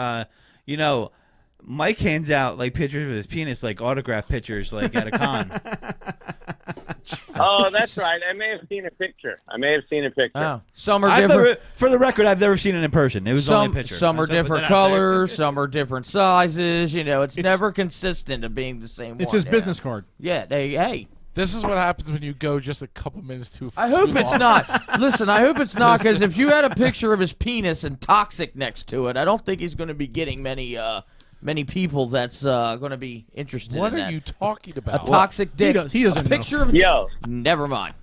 Mike hands out like pictures of his penis, like autograph pictures, like at a con. Oh, that's right. I may have seen a picture. Oh, some are different. For the record, I've never seen it in person. It was only a picture. Some are That's- different but then out there- colors. Some are different sizes. You know, it's never consistent of being the same. It's one, his business card. Yeah. Hey. This is what happens when you go just a couple minutes too far. I hope it's not. Listen, I hope it's not because if you had a picture of his penis and toxic next to it, I don't think he's going to be getting many people that's going to be interested. What in are that. you talking A about? toxic dick. He doesn't a picture know. of Yo, Never mind.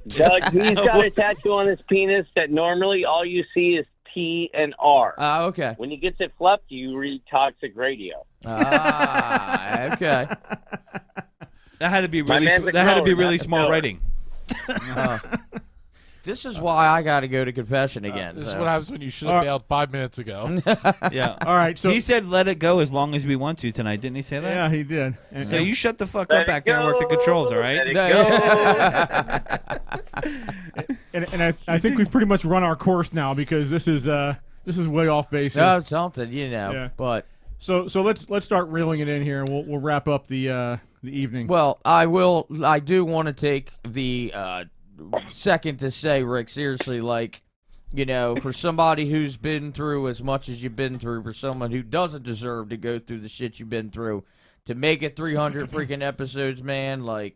Doug, he's got a tattoo on his penis that normally all you see is P and R. Okay. When you get it flipped, you read Toxic Radio. Okay. That had to be really small writing. This is why I got to go to confession again. This is what happens when you should have bailed 5 minutes ago. Yeah. All right. So he said, "Let it go as long as we want to tonight." Didn't he say that? Yeah, he did. And so you shut the fuck up back there and work the controls, all right? and I think we've pretty much run our course now because this is way off base. No, something, Yeah. But so let's start reeling it in here, and we'll wrap up the evening. Well, I do want to take the second to say, Rick, seriously, for somebody who's been through as much as you've been through, for someone who doesn't deserve to go through the shit you've been through, to make it 300 freaking episodes, man, I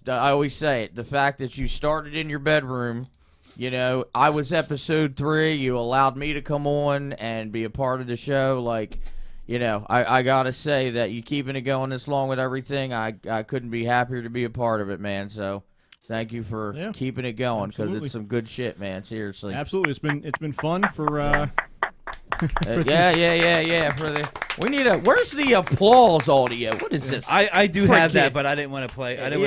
always say it, the fact that you started in your bedroom, I was episode 3, you allowed me to come on and be a part of the show, I gotta say that you keeping it going this long with everything, I couldn't be happier to be a part of it, man, so... Thank you for keeping it going because it's some good shit, man. Seriously. Absolutely, it's been fun for. Yeah. We need where's the applause audio? What is this? I do have that, but I didn't want to play. I do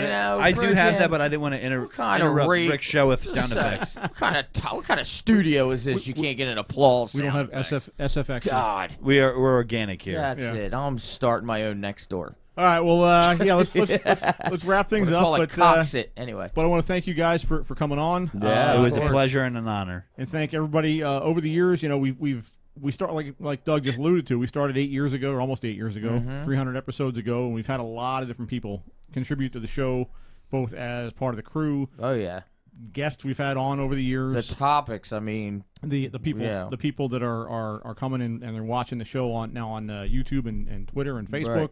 have that, but I didn't want to interrupt Rick's show with sound effects. What kind of studio is this? You can't get an applause. We don't have SFX. God, we're organic here. That's it. I'm starting my own next door. All right, well, let's wrap things up. Call it Coxit anyway. But I want to thank you guys for coming on. Yeah, it was a pleasure and an honor. And thank everybody over the years. We start like Doug just alluded to. We started 8 years ago, or almost 8 years ago, 300 episodes ago, and we've had a lot of different people contribute to the show, both as part of the crew. Oh yeah. Guests we've had on over the years. The topics, I mean, the people that are coming in and they're watching the show on YouTube and Twitter and Facebook. Right.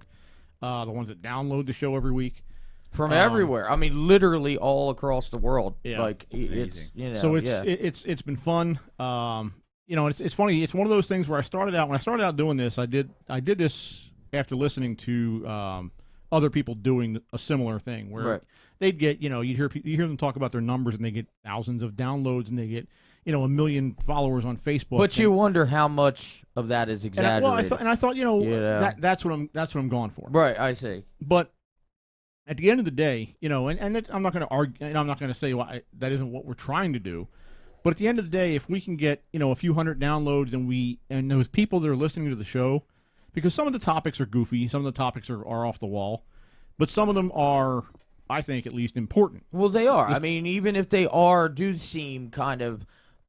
The ones that download the show every week from everywhere. I mean, literally all across the world. Yeah, it's so it's been fun. It's funny. It's one of those things where when I started out doing this, I did this after listening to other people doing a similar thing where they'd get you hear them talk about their numbers and they get thousands of downloads and they get 1 million followers on Facebook. But you wonder how much of that is exaggerated. I thought that's what I'm going for. Right, I see. But at the end of the day, I'm not going to argue, and I'm not going to say that isn't what we're trying to do. But at the end of the day, if we can get a few hundred downloads and those people that are listening to the show, because some of the topics are goofy, some of the topics are off the wall, but some of them are, I think, at least important. Well, they are. I mean, even if they do seem kind of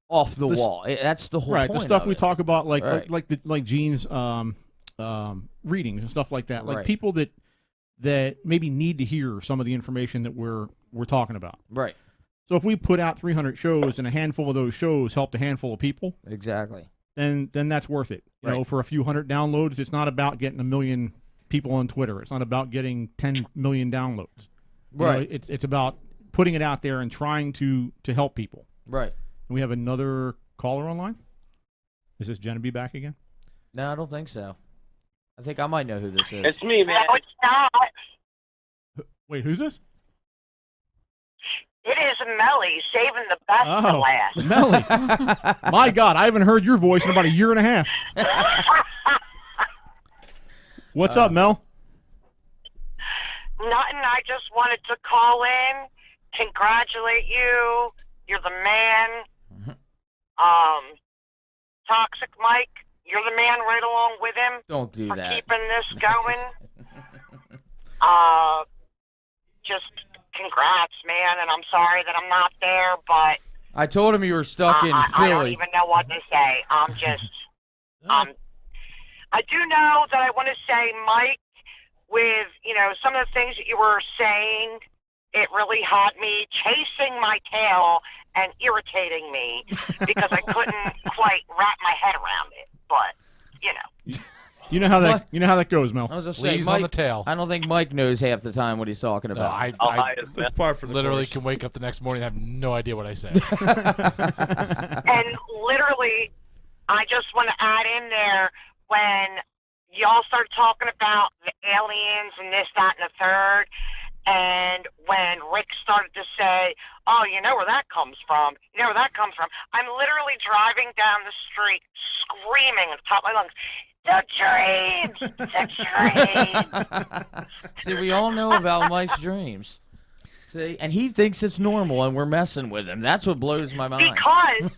off the wall. That's the whole point. Right, the stuff we talk about, like Gene's readings and stuff like that, like people that maybe need to hear some of the information that we're talking about. Right. So if we put out 300 shows and a handful of those shows helped a handful of people, exactly, then that's worth it. You know, for a few hundred downloads, it's not about getting 1 million people on Twitter. It's not about getting 10 million downloads. Right. It's about putting it out there and trying to help people. Right. We have another caller online. Is this Genevieve back again? No, I don't think so. I think I might know who this is. It's me, man. No, it's not. Wait, who's this? It is Melly, saving the best for last. Melly. My God, I haven't heard your voice in about 1.5 years. What's up, Mel? Nothing. I just wanted to call in, congratulate you. You're the man. Toxic Mike, you're the man right along with him. Don't do for that. Keeping this going. Just congrats, man, and I'm sorry that I'm not there, but I told him you were stuck in Philly. I don't even know what to say. I'm just, I do know that I want to say, Mike, with, some of the things that you were saying, it really had me chasing my tail and irritating me because I couldn't quite wrap my head around it. But, You know how that goes, Mel. I was just Leaves saying, on Mike, the tail. I don't think Mike knows half the time what he's talking about. That's par for the literally course. can wake up the next morning and have no idea what I said. and literally, I just want to add in there, when y'all start talking about the aliens and this, that, and the third, And when Rick started to say, "Oh, you know where that comes from? You know where that comes from?" I'm literally driving down the street screaming at the top of my lungs, "The dreams! The dreams!" See, we all know about Mike's dreams. See, and he thinks it's normal, and we're messing with him. That's what blows my mind. Because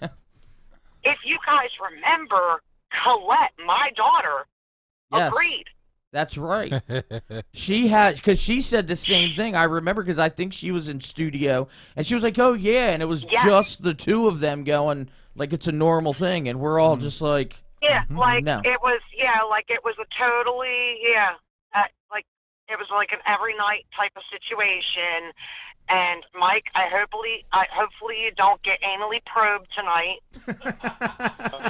if you guys remember, Colette, my daughter, Yes. agreed. That's right. She had, because she said the same thing. I remember because I think she was in studio, and she was like, "Oh yeah," and it was just the two of them going like it's a normal thing, and we're all just like, Yeah, like no. it was. Like it was a totally like it was like an every night type of situation. And Mike, hopefully you don't get anally probed tonight.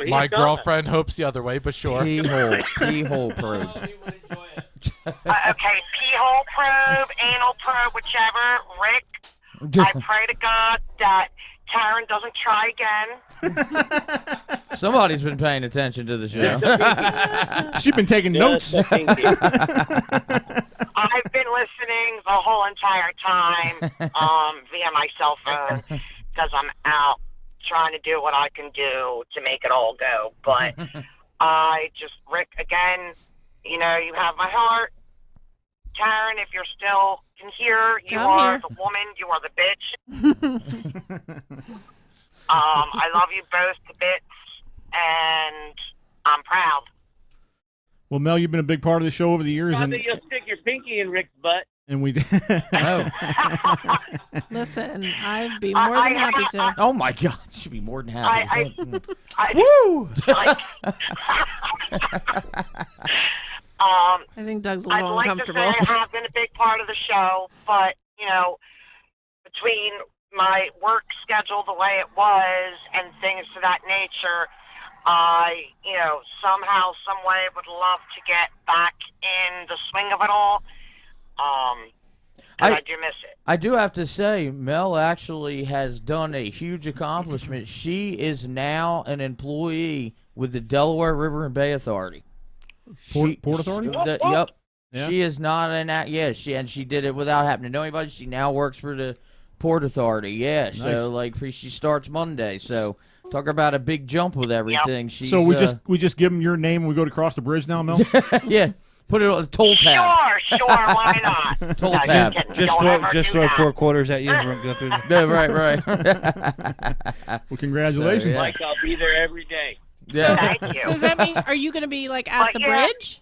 My girlfriend hopes the other way, but sure. Pee-hole probed. Okay, pee-hole probe, anal probe, whichever. Rick, I pray to God that Karen doesn't try again. Somebody's been paying attention to the show. She's been taking notes. I've been listening the whole entire time via my cell phone because I'm out trying to do what I can do to make it all go. But Rick, again, you know, you have my heart. Karen, if you're still in here, you are the woman, you are the bitch. I love you both to bits, and I'm proud. Well, Mel, you've been a big part of the show over the years, and You'll stick your pinky in Rick's butt. And we Listen, I'd be more than happy to. Oh my God, she'd be more than happy. Woo! I think Doug's a little I'd like uncomfortable. to say I have been a big part of the show, but, you know, between my work schedule the way it was and things to that nature, I, you know, somehow, some way would love to get back in the swing of it all. And I do miss it. I do have to say, Mel actually has done a huge accomplishment. She is now an employee with the Delaware River and Bay Authority. Port Authority? Yep. Yeah. She is not an she did it without having to know anybody. She now works for the Port Authority. Yeah. Nice. So like she starts Monday. So talk about a big jump with everything. She's, so we just give them your name and we go to cross the bridge now, Mel? Yeah. Put it on the toll tab. Sure, why not? Toll tab. Just throw 4 quarters at you and go through the... Yeah, right. Well, congratulations. So, Mike, I'll be there every day. Yeah. Thank you. So does that mean, are you going to be like at the bridge?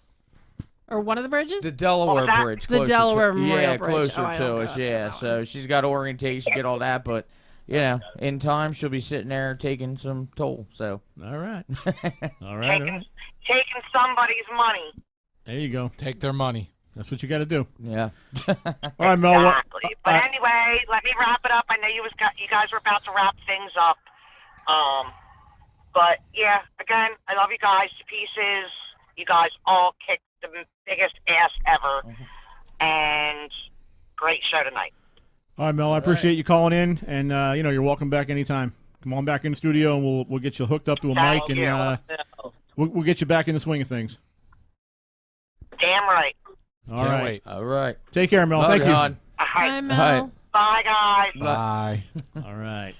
Or one of the bridges? The Delaware Bridge. The Delaware Memorial yeah, Bridge. closer to us, yeah. So she's got orientation, get all that, but, you know, in time she'll be sitting there taking some toll, so. All right. All right. Taking somebody's money. There you go. Take their money. That's what you got to do. Yeah. All right, Mel. Exactly. But anyway, let me wrap it up. I know you guys were about to wrap things up. But, yeah, again, I love you guys to pieces. You guys all kicked the biggest ass ever. And great show tonight. All right, Mel. I appreciate you calling in, and you know you're welcome back anytime. Come on back in the studio, and we'll get you hooked up to a mic, and we'll get you back in the swing of things. Damn right. All right. Wait. All right. Take care, Mel. Thank you. Bye, Mel. All right. Bye, guys. Bye. All right.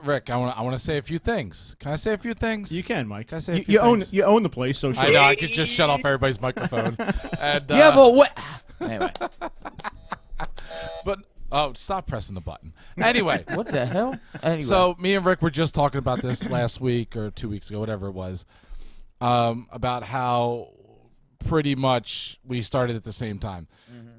Rick, I want to say a few things. Can I say a few things? You can, Mike. Can I say a few you things? You own the place, so sure. I know. I could just shut off everybody's microphone. And, yeah, but what? Anyway. But stop pressing the button. Anyway, what the hell? Anyway. So me and Rick were just talking about this last week or 2 weeks ago, whatever it was, about how pretty much we started at the same time.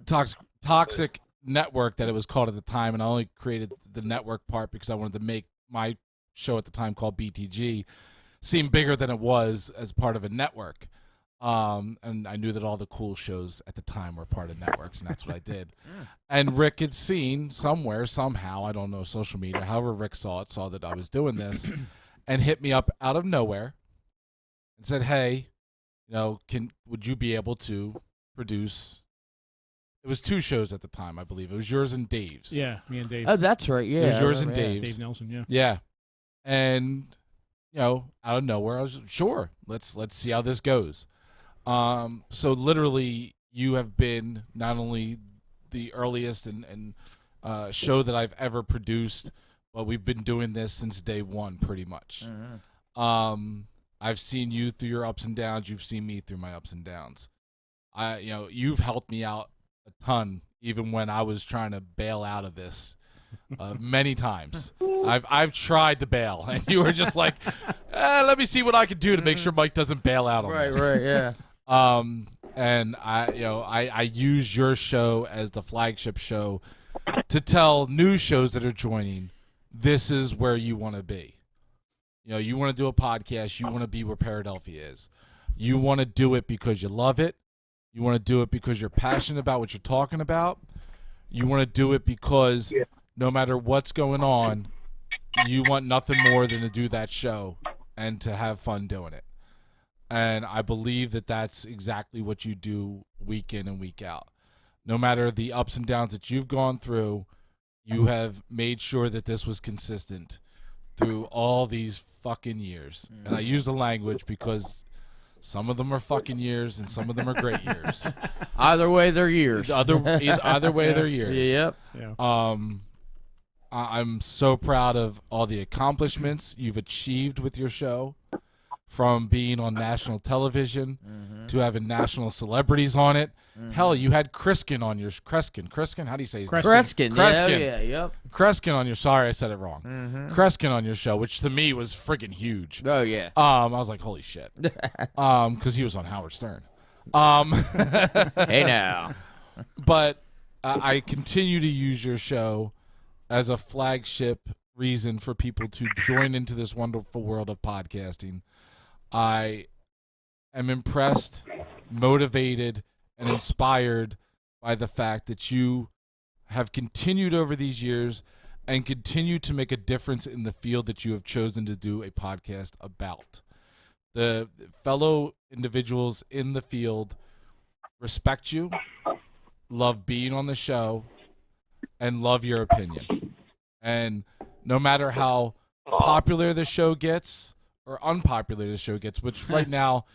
Toxic Network, that it was called at the time, and I only created the network part because I wanted to make my show at the time, called BTG, seem bigger than it was as part of a network. And I knew that all the cool shows at the time were part of networks, and that's what I did. And Rick had seen somewhere, somehow, I don't know, social media, however Rick saw that I was doing this, and hit me up out of nowhere and said, hey, you know, would you be able to produce? It was 2 shows at the time, I believe. It was yours and Dave's. Yeah, me and Dave. Oh, that's right. Yeah, it was yours and Dave's. Dave Nelson. Yeah. Yeah, and you know, out of nowhere, I was sure. Let's see how this goes. So literally, you have been not only the earliest and show that I've ever produced, but we've been doing this since day one, pretty much. I've seen you through your ups and downs. You've seen me through my ups and downs. You've helped me out a ton, even when I was trying to bail out of this many times. I've tried to bail, and you were just like, let me see what I can do to make sure Mike doesn't bail out on this. Right, yeah. And I use your show as the flagship show to tell new shows that are joining, this is where you want to be. You want to do a podcast, you want to be where Paradelphia is. You want to do it because you love it. You want to do it because you're passionate about what you're talking about. You want to do it because no matter what's going on, you want nothing more than to do that show and to have fun doing it. And I believe that that's exactly what you do week in and week out. No matter the ups and downs that you've gone through, you have made sure that this was consistent through all these fucking years. And I use the language because some of them are fucking years and some of them are great years. Either way, they're years. Either way, they're years. Yep. Yeah. I'm so proud of all the accomplishments you've achieved with your show, from being on national television to having national celebrities on it. Hell, you had Kreskin on your Kreskin. How do you say his name? Kreskin. Yeah, yep. Kreskin on your. Sorry, I said it wrong. Kreskin on your show, which to me was friggin' huge. Oh yeah. I was like, holy shit. Because he was on Howard Stern. Hey now. But I continue to use your show as a flagship reason for people to join into this wonderful world of podcasting. I am impressed, motivated, and inspired by the fact that you have continued over these years and continue to make a difference in the field that you have chosen to do a podcast about. The fellow individuals in the field respect you, love being on the show, and love your opinion. And no matter how popular the show gets or unpopular the show gets, which right now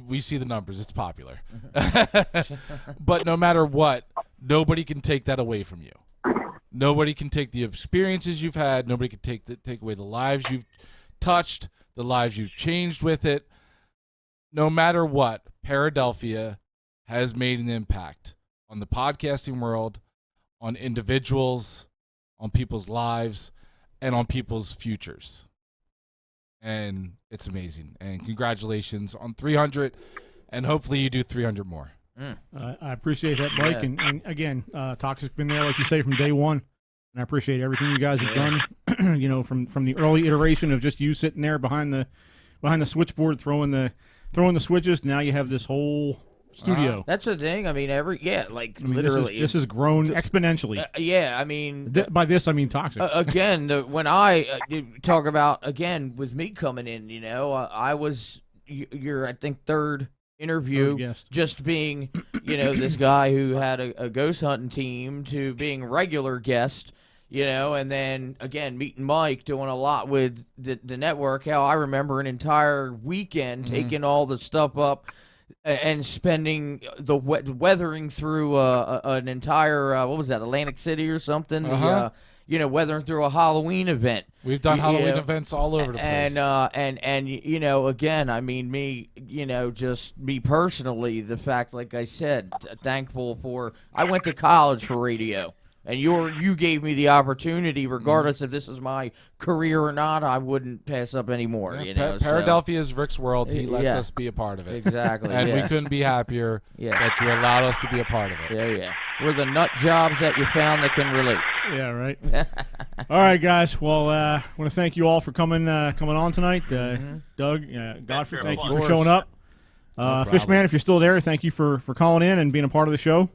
we see the numbers, it's popular. But no matter what, nobody can take that away from you. Nobody can take the experiences you've had. Nobody can take away the lives you've touched, the lives you've changed with it. No matter what, Paradelphia has made an impact on the podcasting world, on individuals, on people's lives, and on people's futures. And it's amazing. And congratulations on 300, and hopefully you do 300 more. I appreciate that, Mike. Yeah. And again, Toxic's been there, like you say, from day one. And I appreciate everything you guys have done. From the early iteration of just you sitting there behind the switchboard throwing the switches. Now you have this whole studio. That's the thing. I mean, literally, this has grown exponentially. Yeah, I mean, by this I mean Toxic. Again, when I talk about with me coming in, I was your I think third interview, just being this guy who had a ghost hunting team to being regular guest. And then again meeting Mike, doing a lot with the network. How I remember an entire weekend taking all the stuff up and spending weathering through an entire what was that, Atlantic City or something? Weathering through a Halloween event. We've done Halloween events all over the place. And again, I mean, me, just me personally, the fact, like I said, thankful for. I went to college for radio. And you gave me the opportunity, regardless if this is my career or not, I wouldn't pass up anymore. Paradelphia is Rick's world. He lets us be a part of it. Exactly. And we couldn't be happier that you allowed us to be a part of it. Yeah. We're the nut jobs that you found that can relate. Yeah, right. All right, guys. Well, I want to thank you all for coming on tonight. Doug, Godfrey, thank you for showing up. Fishman, if you're still there, thank you for calling in and being a part of the show.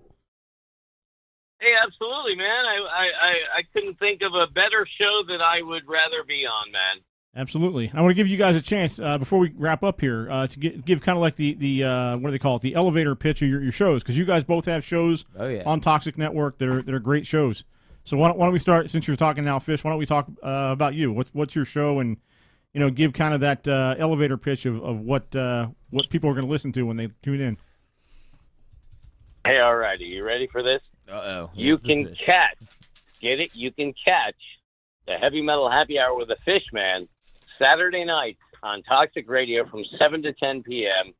Hey, absolutely, man. I couldn't think of a better show that I would rather be on, man. Absolutely. I want to give you guys a chance before we wrap up here to give kind of like the what do they call it, the elevator pitch of your shows, because you guys both have shows on Toxic Network that are great shows. So why don't we start, since you're talking now, Fish? Why don't we talk about you? What's your show, and give kind of that elevator pitch of what people are going to listen to when they tune in. Hey, all righty. You ready for this? You can catch, get it? You can catch the Heavy Metal Happy Hour with the Fishman Saturday nights on Toxic Radio from 7 to 10 p.m.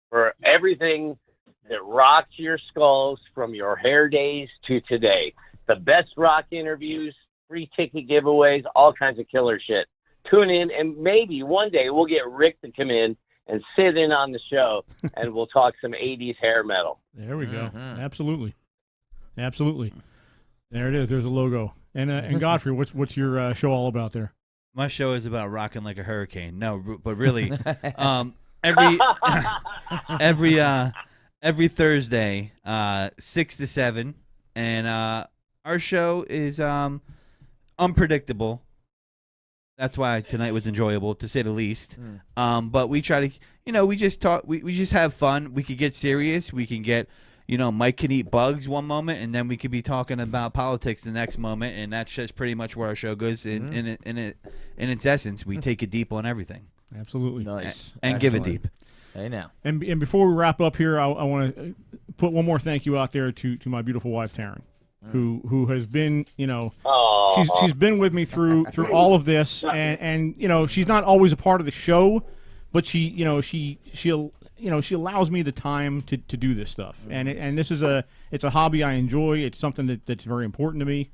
for everything that rocks your skulls from your hair days to today. The best rock interviews, free ticket giveaways, all kinds of killer shit. Tune in, and maybe one day we'll get Rick to come in and sit in on the show, and we'll talk some 80s hair metal. There we go. Absolutely. There it is. There's a logo. And Godfrey, what's your show all about there? My show is about rocking like a hurricane. No, but really, every Thursday, 6 to 7, and our show is unpredictable. That's why tonight was enjoyable, to say the least. But we try to, we just talk. We just have fun. We could get serious. We can get, Mike can eat bugs one moment, and then we could be talking about politics the next moment, and that's just pretty much where our show goes. In its essence, we take it deep on everything. Absolutely. Nice. And give it deep. Hey now. And before we wrap up here, I want to put one more thank you out there to my beautiful wife Taryn, who has been, she's been with me through all of this, and she's not always a part of the show, but she allows me the time to do this stuff, and this is it's a hobby I enjoy. It's something that's very important to me,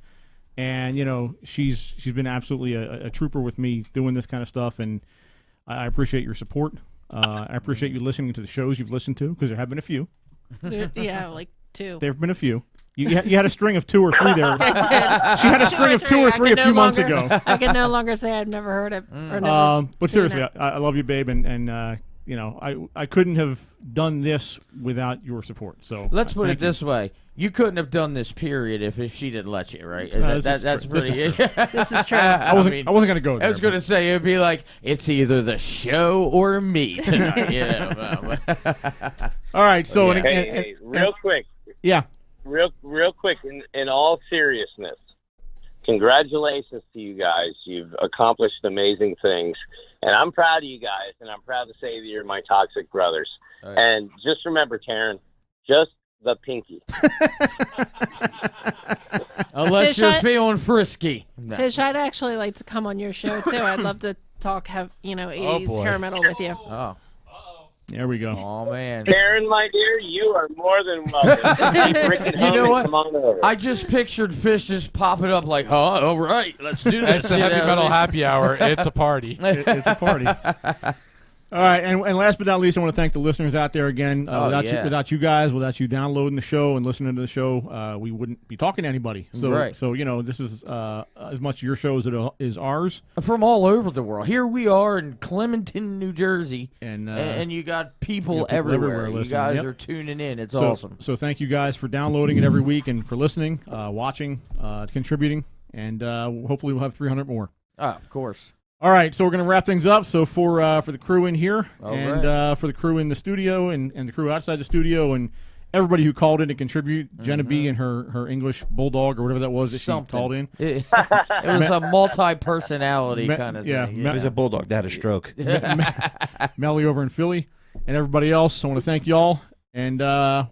and she's been absolutely a trooper with me doing this kind of stuff, and I appreciate your support. I appreciate you listening to the shows you've listened to, because there have been a few. Yeah, like 2. There have been a few. You had a string of 2 or 3 there. She had a string of 2 or 3 a few months ago. I can no longer say I've never heard it. Or never but seriously, I love you, babe, and I couldn't have done this without your support. So let's put it this way: you couldn't have done this period if she didn't let you, right? That's pretty. This is true. I wasn't going to go there. I was going to say it'd be like it's either the show or me tonight. All right, so hey, real quick. Yeah. Real quick, in all seriousness, congratulations to you guys. You've accomplished amazing things, and I'm proud of you guys, and I'm proud to say that you're my toxic brothers. Right. And just remember, Taryn, just the pinky. Unless Fish, you're feeling frisky. Fish, I'd actually like to come on your show, too. I'd love to talk, 80s hair metal with you. Oh. There we go. Oh, man. Taryn, my dear, you are more than welcome. You know what? I just pictured Fish just popping up like, all right, let's do this. It's the Heavy Metal Happy Hour. It's a party. It's a party. All right, and last but not least, I want to thank the listeners out there again. Without you guys, without you downloading the show and listening to the show, we wouldn't be talking to anybody. So, right. So this is as much your show as it is ours. From all over the world. Here we are in Clementon, New Jersey, and you got people everywhere. You guys are tuning in. It's awesome. So thank you guys for downloading it every week and for listening, watching, contributing, and hopefully we'll have 300 more. Of course. All right, so we're going to wrap things up. So for the crew in here, right. For the crew in the studio and the crew outside the studio, and everybody who called in to contribute, Jenna B and her English bulldog or whatever that was that she called in. It was a multi-personality kind of thing. It was a bulldog that had a stroke. Melly over in Philly, and everybody else. I want to thank y'all, and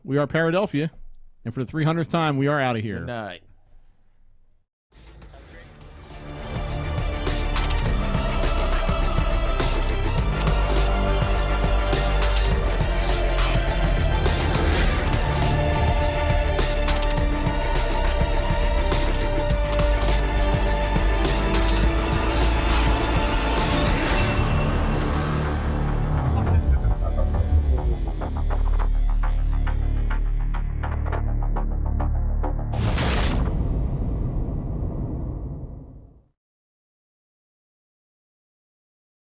we are Paradelphia, and for the 300th time, we are out of here. Good night.